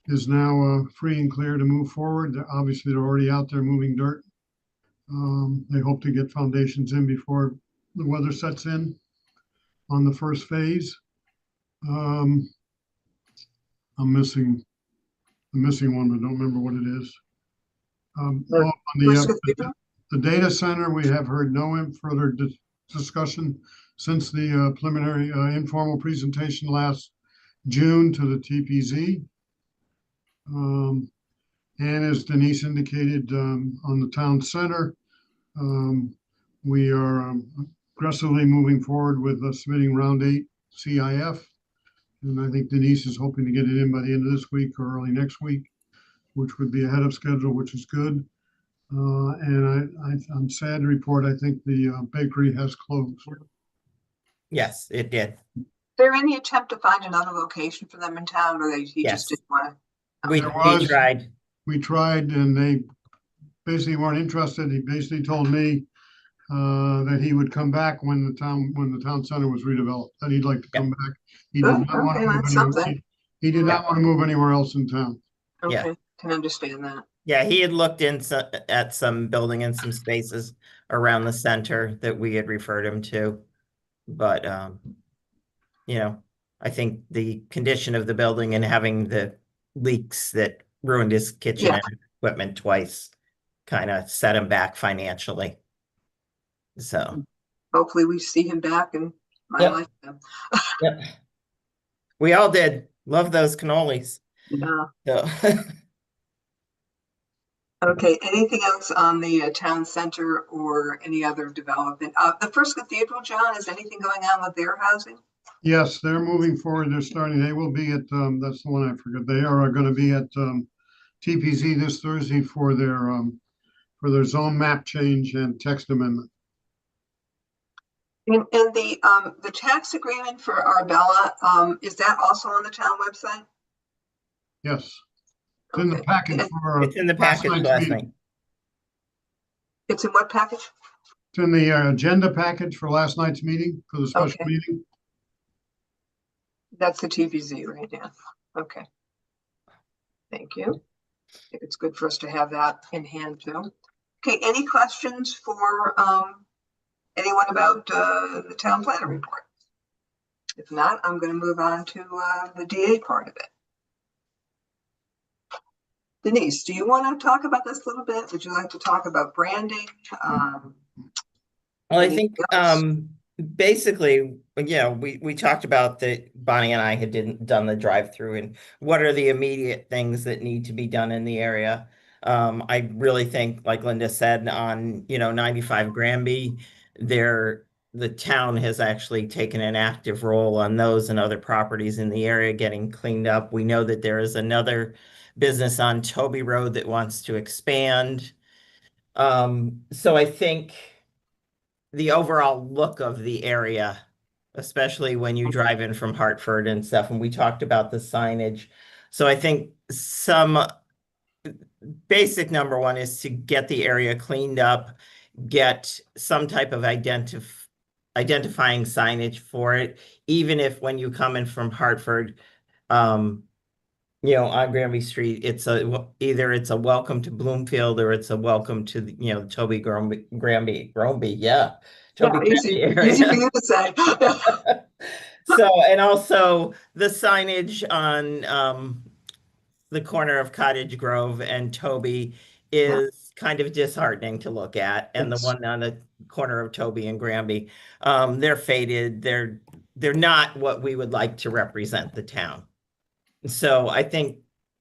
[SPEAKER 4] is now free and clear to move forward. Obviously, they're already out there moving dirt. They hope to get foundations in before the weather sets in on the first phase. I'm missing one, but don't remember what it is. On the data center, we have heard no further discussion since the preliminary informal presentation last June to the TPZ. And as Denise indicated, on the town center, we are aggressively moving forward with submitting round 8 CIF. And I think Denise is hoping to get it in by the end of this week or early next week, which would be ahead of schedule, which is good. And I'm sad to report, I think the bakery has closed.
[SPEAKER 5] Yes, it did.
[SPEAKER 1] Is there any attempt to find another location for them in town, or he
[SPEAKER 5] Yes.
[SPEAKER 1] just didn't want to?
[SPEAKER 5] We tried.
[SPEAKER 4] We tried, and they basically weren't interested. He basically told me that he would come back when the town center was redeveloped, that he'd like to come back. He did not want to move anywhere. He did not want to move anywhere else in town.
[SPEAKER 1] Okay, can understand that.
[SPEAKER 5] Yeah, he had looked at some building and some spaces around the center that we had referred him to. But, you know, I think the condition of the building and having the leaks that ruined his kitchen and equipment twice kind of set him back financially. So
[SPEAKER 1] hopefully we see him back in my lifetime.
[SPEAKER 5] Yep. We all did. Love those cannolis.
[SPEAKER 1] Yeah.
[SPEAKER 5] So.
[SPEAKER 1] Okay, anything else on the town center or any other development? The First Cathedral, John, is anything going on with their housing?
[SPEAKER 4] Yes, they're moving forward. They're starting. They will be at, that's the one I forgot. They are going to be at TPZ this Thursday for their zone map change and text amendment.
[SPEAKER 1] And the tax agreement for Arbella, is that also on the town website?
[SPEAKER 4] Yes. It's in the package for.
[SPEAKER 5] It's in the package last night.
[SPEAKER 1] It's in what package?
[SPEAKER 4] It's in the agenda package for last night's meeting, for the special meeting.
[SPEAKER 1] That's the TPZ right now. Okay. Thank you. I think it's good for us to have that in hand too. Okay, any questions for anyone about the town planner report? If not, I'm going to move on to the DA part of it. Denise, do you want to talk about this a little bit? Would you like to talk about branding?
[SPEAKER 5] Well, I think basically, we talked about that Bonnie and I had done the drive-through and what are the immediate things that need to be done in the area. I really think, like Linda said, on 95 Granby, the town has actually taken an active role on those and other properties in the area getting cleaned up. We know that there is another business on Toby Road that wants to expand. So I think the overall look of the area, especially when you drive in from Hartford and stuff, and we talked about the signage. So I think basic number one is to get the area cleaned up, get some type of identifying signage for it, even if when you come in from Hartford, on Granby Street, either it's a welcome to Bloomfield or it's a welcome to the Toby Granby, yeah. Toby
[SPEAKER 1] easy,
[SPEAKER 5] Granby area.
[SPEAKER 1] easy for you to say.
[SPEAKER 5] So, and also the signage on the corner of Cottage Grove and Toby is kind of disheartening to look at. And the
[SPEAKER 1] Yes.
[SPEAKER 5] one on the corner of Toby and Granby, they're faded. They're not what we would like to represent the town. So I think,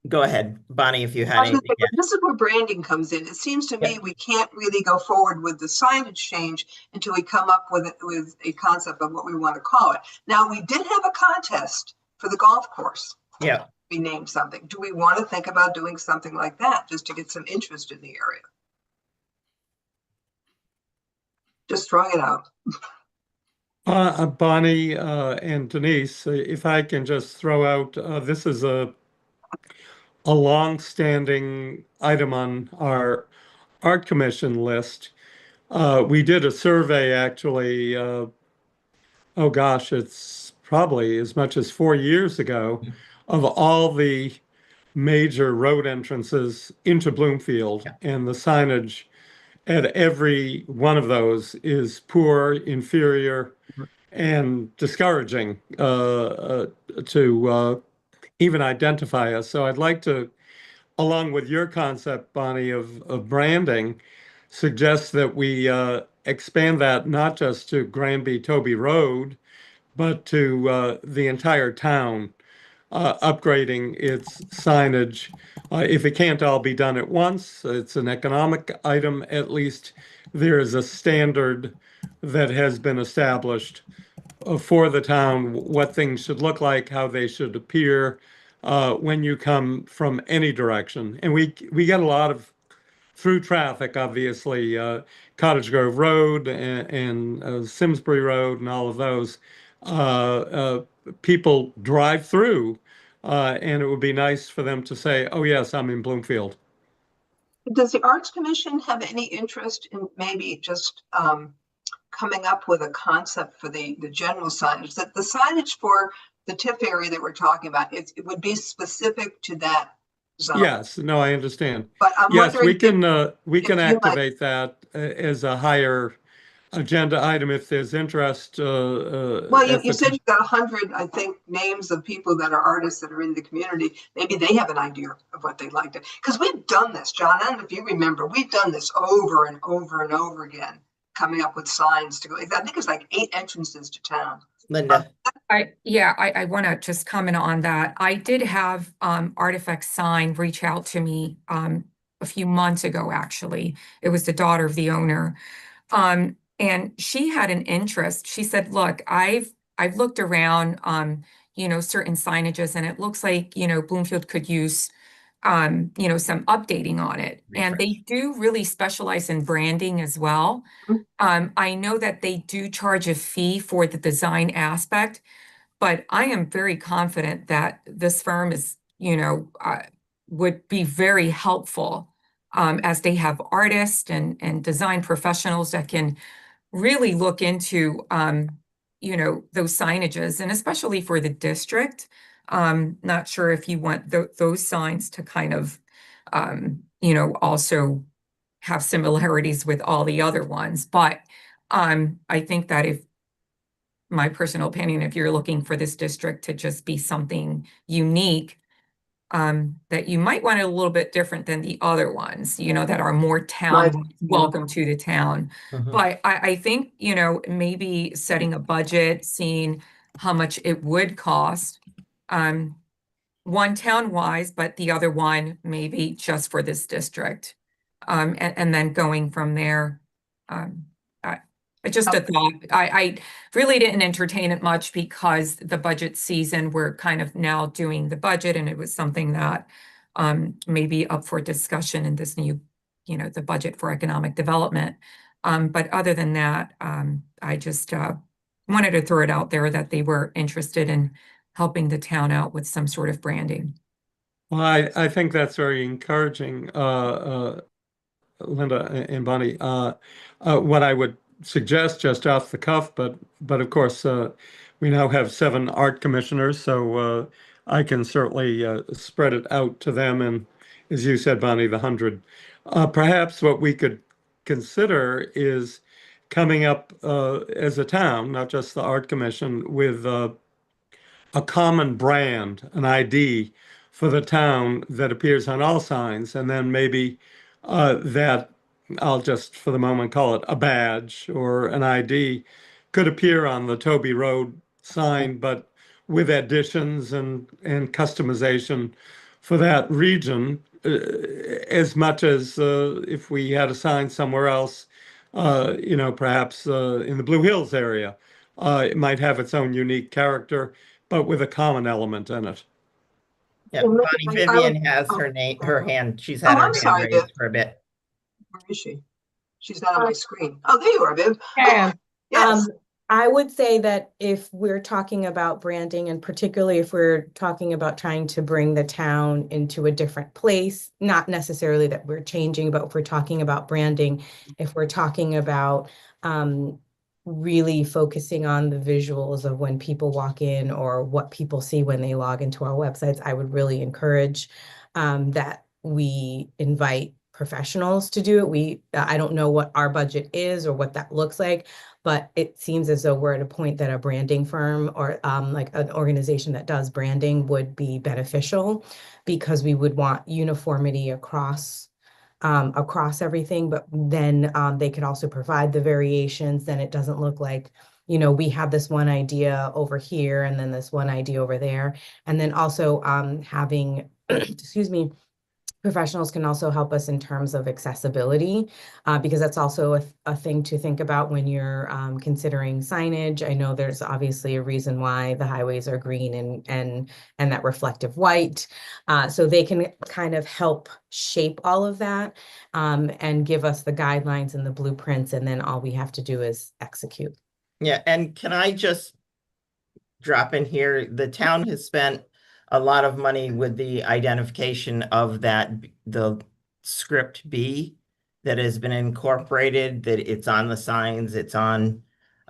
[SPEAKER 5] go ahead, Bonnie, if you had anything.
[SPEAKER 1] This is where branding comes in. It seems to me we can't really go forward with the signage change until we come up with a concept of what we want to call it. Now, we did have a contest for the golf course.
[SPEAKER 5] Yeah.
[SPEAKER 1] We named something. Do we want to think about doing something like that just to get some interest in the area? Just throwing it out.
[SPEAKER 2] Bonnie and Denise, if I can just throw out, this is a long-standing item on our art commission list. We did a survey actually, oh gosh, it's probably as much as 4 years ago, of all the major road entrances into Bloomfield, and the signage at every one of those is poor, inferior, and discouraging to even identify us. So I'd like to, along with your concept, Bonnie, of branding, suggest that we expand that not just to Granby Toby Road, but to the entire town, upgrading its signage. If it can't all be done at once, it's an economic item, at least there is a standard that has been established for the town, what things should look like, how they should appear when you come from any direction. And we get a lot of through traffic, obviously, Cottage Grove Road and Simsbury Road and all of those. People drive through, and it would be nice for them to say, oh, yes, I'm in Bloomfield.
[SPEAKER 1] Does the Arts Commission have any interest in maybe just coming up with a concept for the general signage? That the signage for the TIF area that we're talking about, it would be specific to that zone.
[SPEAKER 2] Yes, no, I understand.
[SPEAKER 1] But I'm
[SPEAKER 2] yes, we
[SPEAKER 1] if
[SPEAKER 2] can activate that as a higher agenda item if there's interest.
[SPEAKER 1] Well, you said you've got 100, I think, names of people that are artists that are in the community. Maybe they have an idea of what they'd like to, because we've done this, John. I don't know if you remember, we've done this over and over and over again, coming up with signs to go. I think it's like 8 entrances to town.
[SPEAKER 5] Linda.
[SPEAKER 3] I want to just comment on that. I did have Artifact Sign reach out to me a few months ago, actually. It was the daughter of the owner. And she had an interest. She said, look, I've looked around certain signages, and it looks like, Bloomfield could use some updating on it. And they do really specialize in branding as well. I know that they do charge a fee for the design aspect, but I am very confident that this firm is, would be very helpful as they have artists and design professionals that can really look into, those signages, and especially for the district. Not sure if you want those signs to kind of, also have similarities with all the other ones. But I think that my personal opinion, if you're looking for this district to just be something unique, that you might want it a little bit different than the other ones, that are more town, welcome to the town. But I think, maybe setting a budget, seeing how much it would cost, one town-wise, but the other one maybe just for this district. And then going from there. Just a thought. I really didn't entertain it much because the budget season, we're kind of now doing the budget, and it was something that may be up for discussion in this new, the budget for economic development. But other than that, I just wanted to throw it out there that they were interested in helping the town out with some sort of branding.
[SPEAKER 2] Well, I think that's very encouraging, Linda and Bonnie. What I would suggest just off the cuff, but of course, we now have 7 art commissioners, so I can certainly spread it out to them. And as you said, Bonnie, the 100. Perhaps what we could consider is coming up as a town, not just the art commission, with a common brand, an ID for the town that appears on all signs, and then maybe that I'll just for the moment call it a badge or an ID could appear on the Toby Road sign, but with additions and customization for that region, as much as if we had a sign somewhere else, perhaps in the Blue Hills area, it might have its own unique character but with a common element in it.
[SPEAKER 5] Yeah,
[SPEAKER 1] Well,
[SPEAKER 5] Bonnie,
[SPEAKER 1] maybe I would-
[SPEAKER 5] Vivian has
[SPEAKER 1] oh,
[SPEAKER 5] her name,
[SPEAKER 1] go
[SPEAKER 5] her
[SPEAKER 1] ahead.
[SPEAKER 5] hand, she's
[SPEAKER 1] Oh,
[SPEAKER 5] had her
[SPEAKER 1] I'm
[SPEAKER 5] hand
[SPEAKER 1] sorry,
[SPEAKER 5] raised
[SPEAKER 1] Viv.
[SPEAKER 5] for a bit.
[SPEAKER 1] Where is she? She's not on my screen. Oh, there you are, Viv.
[SPEAKER 6] Yeah.
[SPEAKER 1] Yes.
[SPEAKER 6] I would say that if we're talking about branding, and particularly if we're talking about trying to bring the town into a different place, not necessarily that we're changing, but if we're talking about branding, if we're talking about really focusing on the visuals of when people walk in or what people see when they log into our websites, I would really encourage that we invite professionals to do it. I don't know what our budget is or what that looks like, but it seems as though we're at a point that a branding firm or like an organization that does branding would be beneficial, because we would want uniformity across everything, but then they could also provide the variations. Then it doesn't look like, we have this one idea over here and then this one idea over there. And then also having, excuse me, professionals can also help us in terms of accessibility, because that's also a thing to think about when you're considering signage. I know there's obviously a reason why the highways are green and that reflective white. So they can kind of help shape all of that and give us the guidelines and the blueprints, and then all we have to do is execute.
[SPEAKER 5] Yeah, and can I just drop in here? The town has spent a lot of money with the identification of the script B that has been incorporated, that it's on the signs, it's on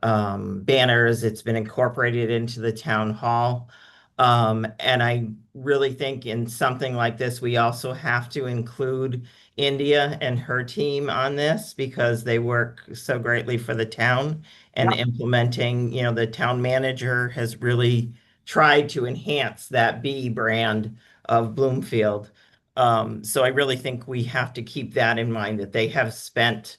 [SPEAKER 5] banners, it's been incorporated into the town hall. And I really think in something like this, we also have to include India and her team on this, because they work so greatly for the town and implementing, the town manager has really tried to enhance that B brand of Bloomfield. So I really think we have to keep that in mind, that they have spent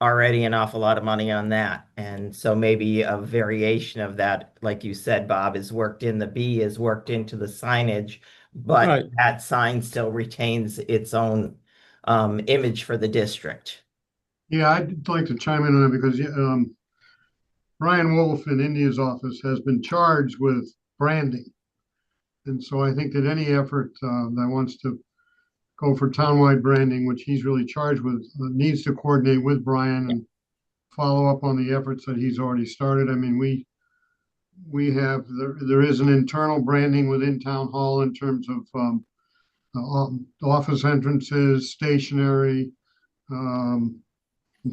[SPEAKER 5] already an awful lot of money on that. And so maybe a variation of that, like you said, Bob, is worked in, the B is worked into the signage, but
[SPEAKER 2] Right.
[SPEAKER 5] that sign still retains its own image for the district.
[SPEAKER 4] Yeah, I'd like to chime in on it because Brian Wolf in India's office has been charged with branding. And so I think that any effort that wants to go for townwide branding, which he's really charged with, needs to coordinate with Brian and follow up on the efforts that he's already started. I mean, we have, there is an internal branding within Town Hall in terms of office entrances, stationery, and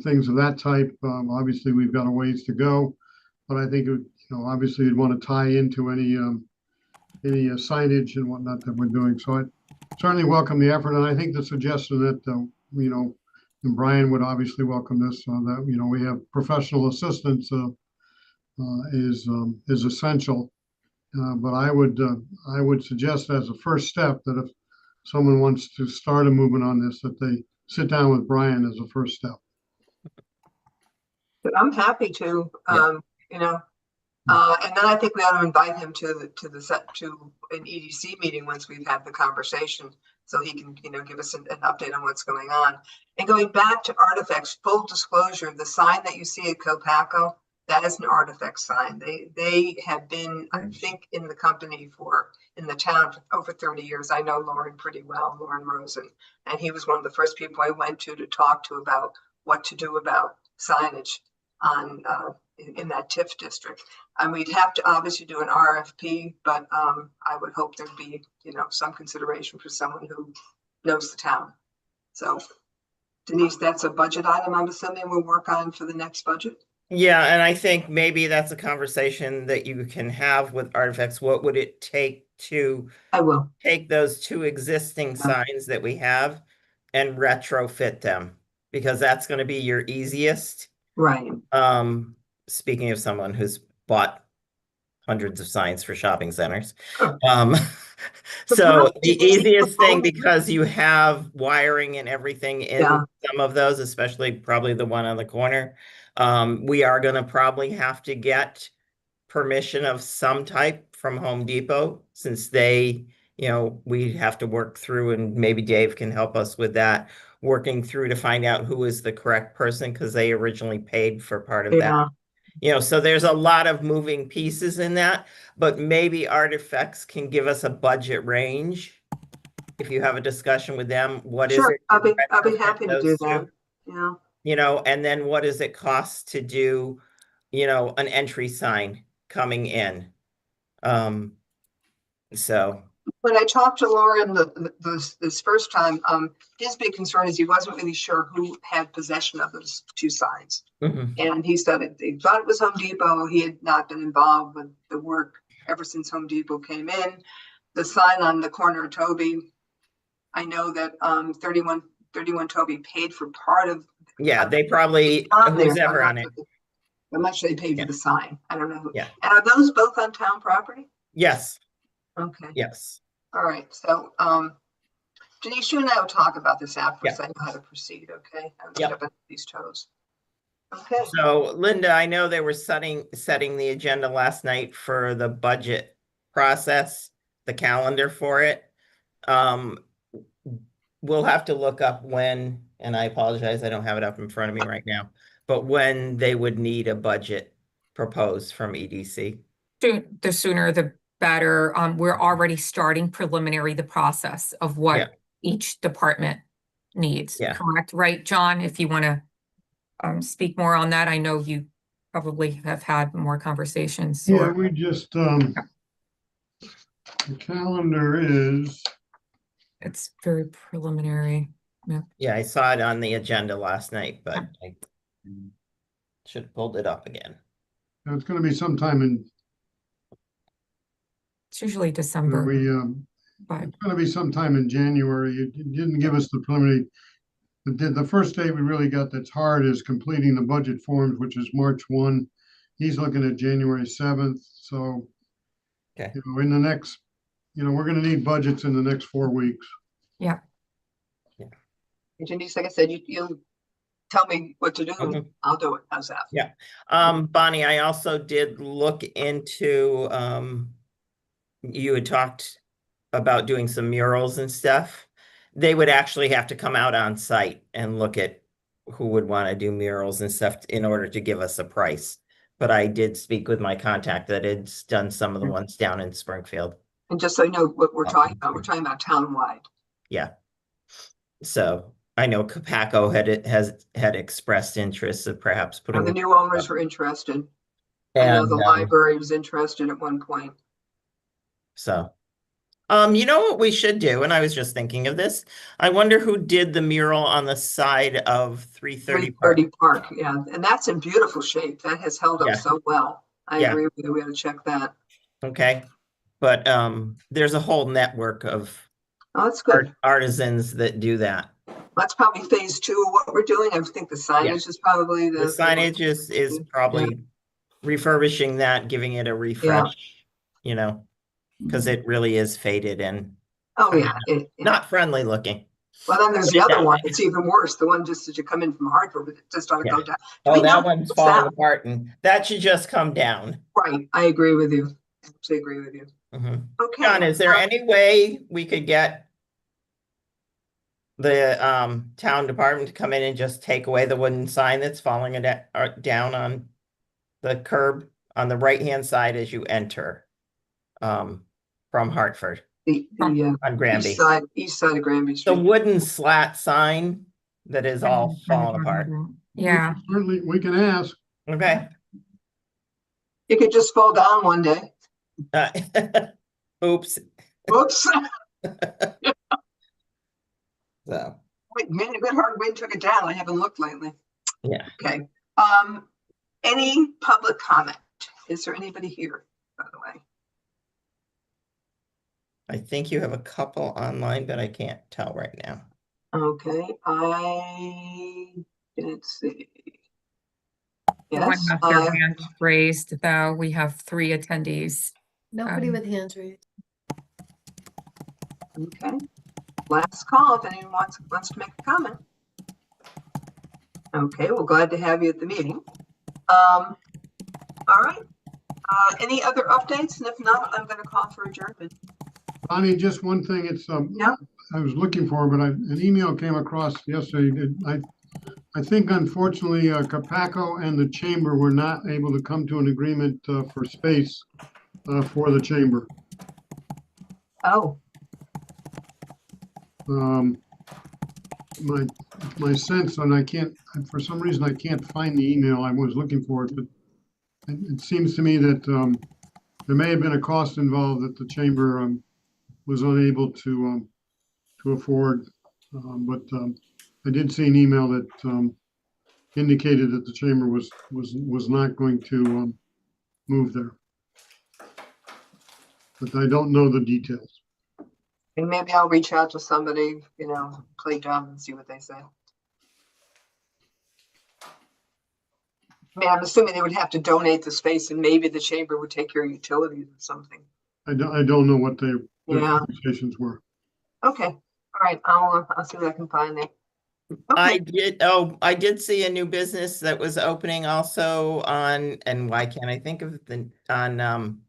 [SPEAKER 4] things of that type. Obviously, we've got a ways to go, but I think, obviously you'd want to tie into any signage and whatnot that we're doing. So I certainly welcome the effort, and I think the suggestion that, and Brian would obviously welcome this, that, we have professional assistance is essential. But I would suggest as a first step that if someone wants to start a movement on this, that they sit down with Brian as a first step.
[SPEAKER 1] But I'm happy to, and then I think we ought to invite him to an EDC meeting once we've had the conversation, so he can, give us an update on what's going on. And going back to artifacts, full disclosure, the sign that you see at Copaco, that is an artifact sign. They have been, I think, in the company in the town for over 30 years. I know Lauren pretty well, Lauren Rosen, and he was one of the first people I went to talk to about what to do about signage. on, in that TIF district. And we'd have to obviously do an RFP, but I would hope there'd be, some consideration for someone who knows the town. So Denise, that's a budget item, I'm assuming we'll work on for the next budget?
[SPEAKER 5] Yeah, and I think maybe that's a conversation that you can have with Artifacts. What would it take to
[SPEAKER 1] I will.
[SPEAKER 5] take those 2 existing signs that we have and retrofit them? Because that's going to be your easiest.
[SPEAKER 1] Right.
[SPEAKER 5] Speaking of someone who's bought hundreds of signs for shopping centers.
[SPEAKER 1] Sure.
[SPEAKER 5] So the easiest thing, because you have wiring and everything in some of those, especially probably the one on the corner, we are going to probably have to get permission of some type from Home Depot, since they, we have to work through, and maybe Dave can help us with that, working through to find out who is the correct person, because they originally paid for part of that. So there's a lot of moving pieces in that, but maybe Artifacts can give us a budget range. If you have a discussion with them, what is it?
[SPEAKER 1] I'll be happy to do that. Yeah.
[SPEAKER 5] And then what does it cost to do, an entry sign coming in? So
[SPEAKER 1] when I talked to Lauren this first time, his big concern is he wasn't really sure who had possession of those 2 signs. And he said he thought it was Home Depot. He had not been involved with the work ever since Home Depot came in. The sign on the corner of Toby, I know that 31 Toby paid for part of.
[SPEAKER 5] Yeah, they probably, who's ever on it.
[SPEAKER 1] How much they paid for the sign. I don't know who.
[SPEAKER 5] Yeah.
[SPEAKER 1] And are those both on town property?
[SPEAKER 5] Yes.
[SPEAKER 1] Okay.
[SPEAKER 5] Yes.
[SPEAKER 1] All right. So, Denise, you and I will talk about this afterwards. I know how to proceed. Okay. I'm stepping on these toes. Okay.
[SPEAKER 5] So, Linda, I know they were setting the agenda last night for the budget process, the calendar for it. We'll have to look up when, and I apologize, I don't have it up in front of me right now, but when they would need a budget proposed from EDC.
[SPEAKER 3] The sooner the better. We're already starting preliminary the process of what each department needs. Correct, right, John? If you want to speak more on that, I know you probably have had more conversations.
[SPEAKER 4] Yeah, we just the calendar is.
[SPEAKER 3] It's very preliminary.
[SPEAKER 5] Yeah, I saw it on the agenda last night, but I should have pulled it up again.
[SPEAKER 4] It's going to be sometime in.
[SPEAKER 3] It's usually December.
[SPEAKER 4] It's going to be sometime in January. You didn't give us the preliminary. The first date we really got that's hard is completing the budget forms, which is March 1. He's looking at January 7th. So, in the next, we're going to need budgets in the next 4 weeks.
[SPEAKER 3] Yeah.
[SPEAKER 1] Denise, like I said, you tell me what to do. I'll do it. How's that?
[SPEAKER 5] Yeah. Bonnie, I also did look into, you had talked about doing some murals and stuff. They would actually have to come out on site and look at who would want to do murals and stuff in order to give us a price. But I did speak with my contact that had done some of the ones down in Springfield.
[SPEAKER 1] And just so you know what we're talking about town-wide.
[SPEAKER 5] Yeah. So I know Capaco had expressed interest of perhaps putting.
[SPEAKER 1] The new owners were interested. I know the library was interested at one point.
[SPEAKER 5] So, you know what we should do? And I was just thinking of this. I wonder who did the mural on the side of 330
[SPEAKER 1] Park. Yeah, and that's in beautiful shape. That has held up so well. I agree with you. We have to check that.
[SPEAKER 5] Okay, but there's a whole network of
[SPEAKER 1] that's good
[SPEAKER 5] artisans that do that.
[SPEAKER 1] That's probably phase 2 of what we're doing. I think the signage is probably the
[SPEAKER 5] signage is probably refurbishing that, giving it a refresh. Because it really is faded and not friendly looking.
[SPEAKER 1] Well, then there's the other one. It's even worse. The one just as you come in from Hartford, but it just ought to go down.
[SPEAKER 5] That one's falling apart, and that should just come down.
[SPEAKER 1] Right. I agree with you. I absolutely agree with you. Okay.
[SPEAKER 5] John, is there any way we could get the town department to come in and just take away the wooden sign that's falling down on the curb on the right-hand side as you enter from Hartford on Granby?
[SPEAKER 1] East side of Granby Street.
[SPEAKER 5] The wooden slat sign that is all falling apart.
[SPEAKER 3] Yeah.
[SPEAKER 4] Certainly, we can ask.
[SPEAKER 5] Okay.
[SPEAKER 1] You could just fall down one day.
[SPEAKER 5] Oops.
[SPEAKER 1] Oops.
[SPEAKER 5] So,
[SPEAKER 1] Wait, man, a good hard wind took it down. I haven't looked lately.
[SPEAKER 5] yeah.
[SPEAKER 1] Okay. Any public comment? Is there anybody here, by the way?
[SPEAKER 5] I think you have a couple online, but I can't tell right now.
[SPEAKER 1] Okay, I didn't see.
[SPEAKER 3] No one
[SPEAKER 1] Yes,
[SPEAKER 3] has their hand raised, though. We have 3 attendees.
[SPEAKER 9] Nobody
[SPEAKER 3] Um,
[SPEAKER 9] with hands raised.
[SPEAKER 1] okay. Last call if anyone wants to make a comment. Okay, well, glad to have you at the meeting. All right. Any other updates? And if not, I'm going to call for adjournment.
[SPEAKER 4] Bonnie, just one thing, it's,
[SPEAKER 1] Yeah.
[SPEAKER 4] I was looking for, but an email came across yesterday. I think unfortunately, Capaco and the chamber were not able to come to an agreement, for space, for the chamber.
[SPEAKER 1] Oh,
[SPEAKER 4] My sense, and I can't, for some reason, I can't find the email. I was looking for it, but it seems to me that, there may have been a cost involved that the chamber, was unable to afford. But I did see an email that indicated that the chamber was not going to move there. But I don't know the details.
[SPEAKER 1] and maybe I'll reach out to somebody, play dumb and see what they say. I mean, I'm assuming they would have to donate the space and maybe the chamber would take care of utilities or something.
[SPEAKER 4] I don't know what their
[SPEAKER 1] Yeah.
[SPEAKER 4] conversations were.
[SPEAKER 1] Okay. All right. I'll see what I can find there.
[SPEAKER 5] I
[SPEAKER 1] Okay.
[SPEAKER 5] did see a new business that was opening also on, and why can't I think of on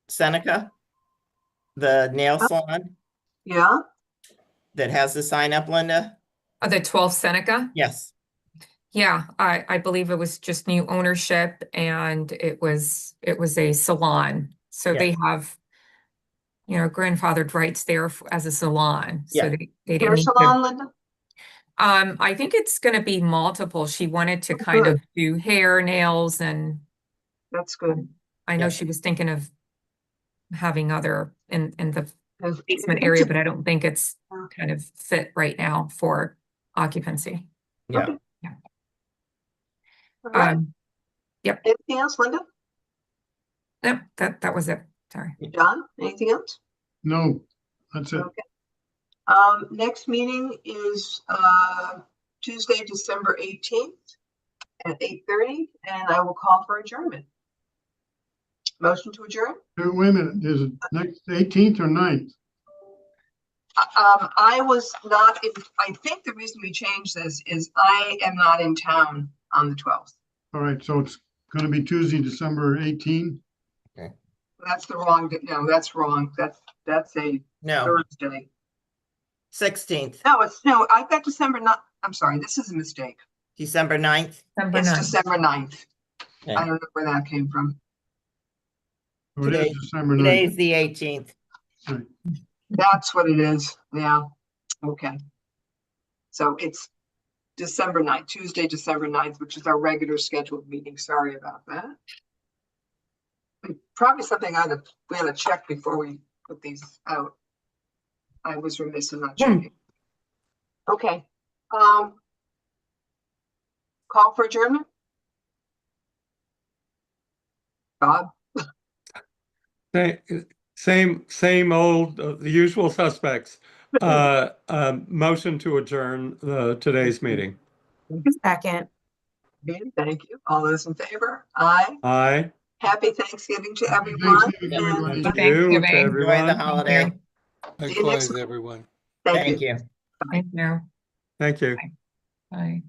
[SPEAKER 5] Seneca? The nail salon
[SPEAKER 1] Yeah.
[SPEAKER 5] that has the sign up, Linda?
[SPEAKER 3] The 12 Seneca?
[SPEAKER 5] Yes.
[SPEAKER 3] Yeah, I believe it was just new ownership and it was a salon. So
[SPEAKER 5] Yeah.
[SPEAKER 3] they have, grandfathered rights there as a salon. So
[SPEAKER 5] Yeah.
[SPEAKER 3] they didn't
[SPEAKER 1] Hair
[SPEAKER 3] need to.
[SPEAKER 1] salon, Linda?
[SPEAKER 3] I think it's gonna be multiple. She wanted to kind
[SPEAKER 1] good.
[SPEAKER 3] of do hair, nails, and
[SPEAKER 1] That's good.
[SPEAKER 3] I know
[SPEAKER 5] Yeah.
[SPEAKER 3] she was thinking of having other in the
[SPEAKER 1] It's-
[SPEAKER 3] basement
[SPEAKER 1] it's
[SPEAKER 3] area,
[SPEAKER 1] a-
[SPEAKER 3] but I don't think it's kind of fit right now for occupancy.
[SPEAKER 5] Yeah.
[SPEAKER 1] Okay.
[SPEAKER 3] Yeah.
[SPEAKER 1] All right.
[SPEAKER 3] Yep.
[SPEAKER 1] Anything else, Linda?
[SPEAKER 3] Nope, that was it. Sorry.
[SPEAKER 1] John, anything else?
[SPEAKER 4] No, that's it.
[SPEAKER 1] Okay. Next meeting is Tuesday, December 18th at 8:30, and I will call for adjournment. Motion to adjourn?
[SPEAKER 4] Wait a minute, is it next 18th or 9th?
[SPEAKER 1] I was not in, I think the reason we changed this is I am not in town on the 12th.
[SPEAKER 4] All right, so it's gonna be Tuesday, December 18.
[SPEAKER 1] That's the wrong, no, that's wrong. That's a
[SPEAKER 5] No,
[SPEAKER 1] Thursday.
[SPEAKER 5] 16th,
[SPEAKER 1] No, I've got December not, I'm sorry, this is a mistake.
[SPEAKER 5] December 9th.
[SPEAKER 3] December
[SPEAKER 1] It's
[SPEAKER 3] 9th.
[SPEAKER 1] December 9th.
[SPEAKER 5] Okay.
[SPEAKER 1] I don't know where that came from.
[SPEAKER 4] So it
[SPEAKER 5] Today-
[SPEAKER 4] is December 9th.
[SPEAKER 5] Today's the 18th.
[SPEAKER 1] That's what it is. Yeah. Okay. So it's December 9th, Tuesday, December 9th, which is our regular scheduled meeting. Sorry about that. Probably something we ought to check before we put these out. I was remiss in not checking. Okay. Call for adjournment? Bob?
[SPEAKER 2] Same old, the usual suspects. Motion to adjourn today's meeting.
[SPEAKER 6] Second.
[SPEAKER 1] Thank you. All those in favor? Aye.
[SPEAKER 2] Aye.
[SPEAKER 1] Happy Thanksgiving to
[SPEAKER 4] Happy
[SPEAKER 1] everyone.
[SPEAKER 4] Thanksgiving,
[SPEAKER 1] and
[SPEAKER 4] everybody.
[SPEAKER 2] Thank
[SPEAKER 3] Thanksgiving.
[SPEAKER 2] you to
[SPEAKER 3] Enjoy the
[SPEAKER 5] Enjoy the
[SPEAKER 2] everyone.
[SPEAKER 5] holiday.
[SPEAKER 1] See you next
[SPEAKER 7] Likewise,
[SPEAKER 1] week.
[SPEAKER 7] everyone.
[SPEAKER 1] Thank
[SPEAKER 5] Thank
[SPEAKER 1] you.
[SPEAKER 5] you.
[SPEAKER 3] Thank you.
[SPEAKER 2] Thank you.
[SPEAKER 3] Bye.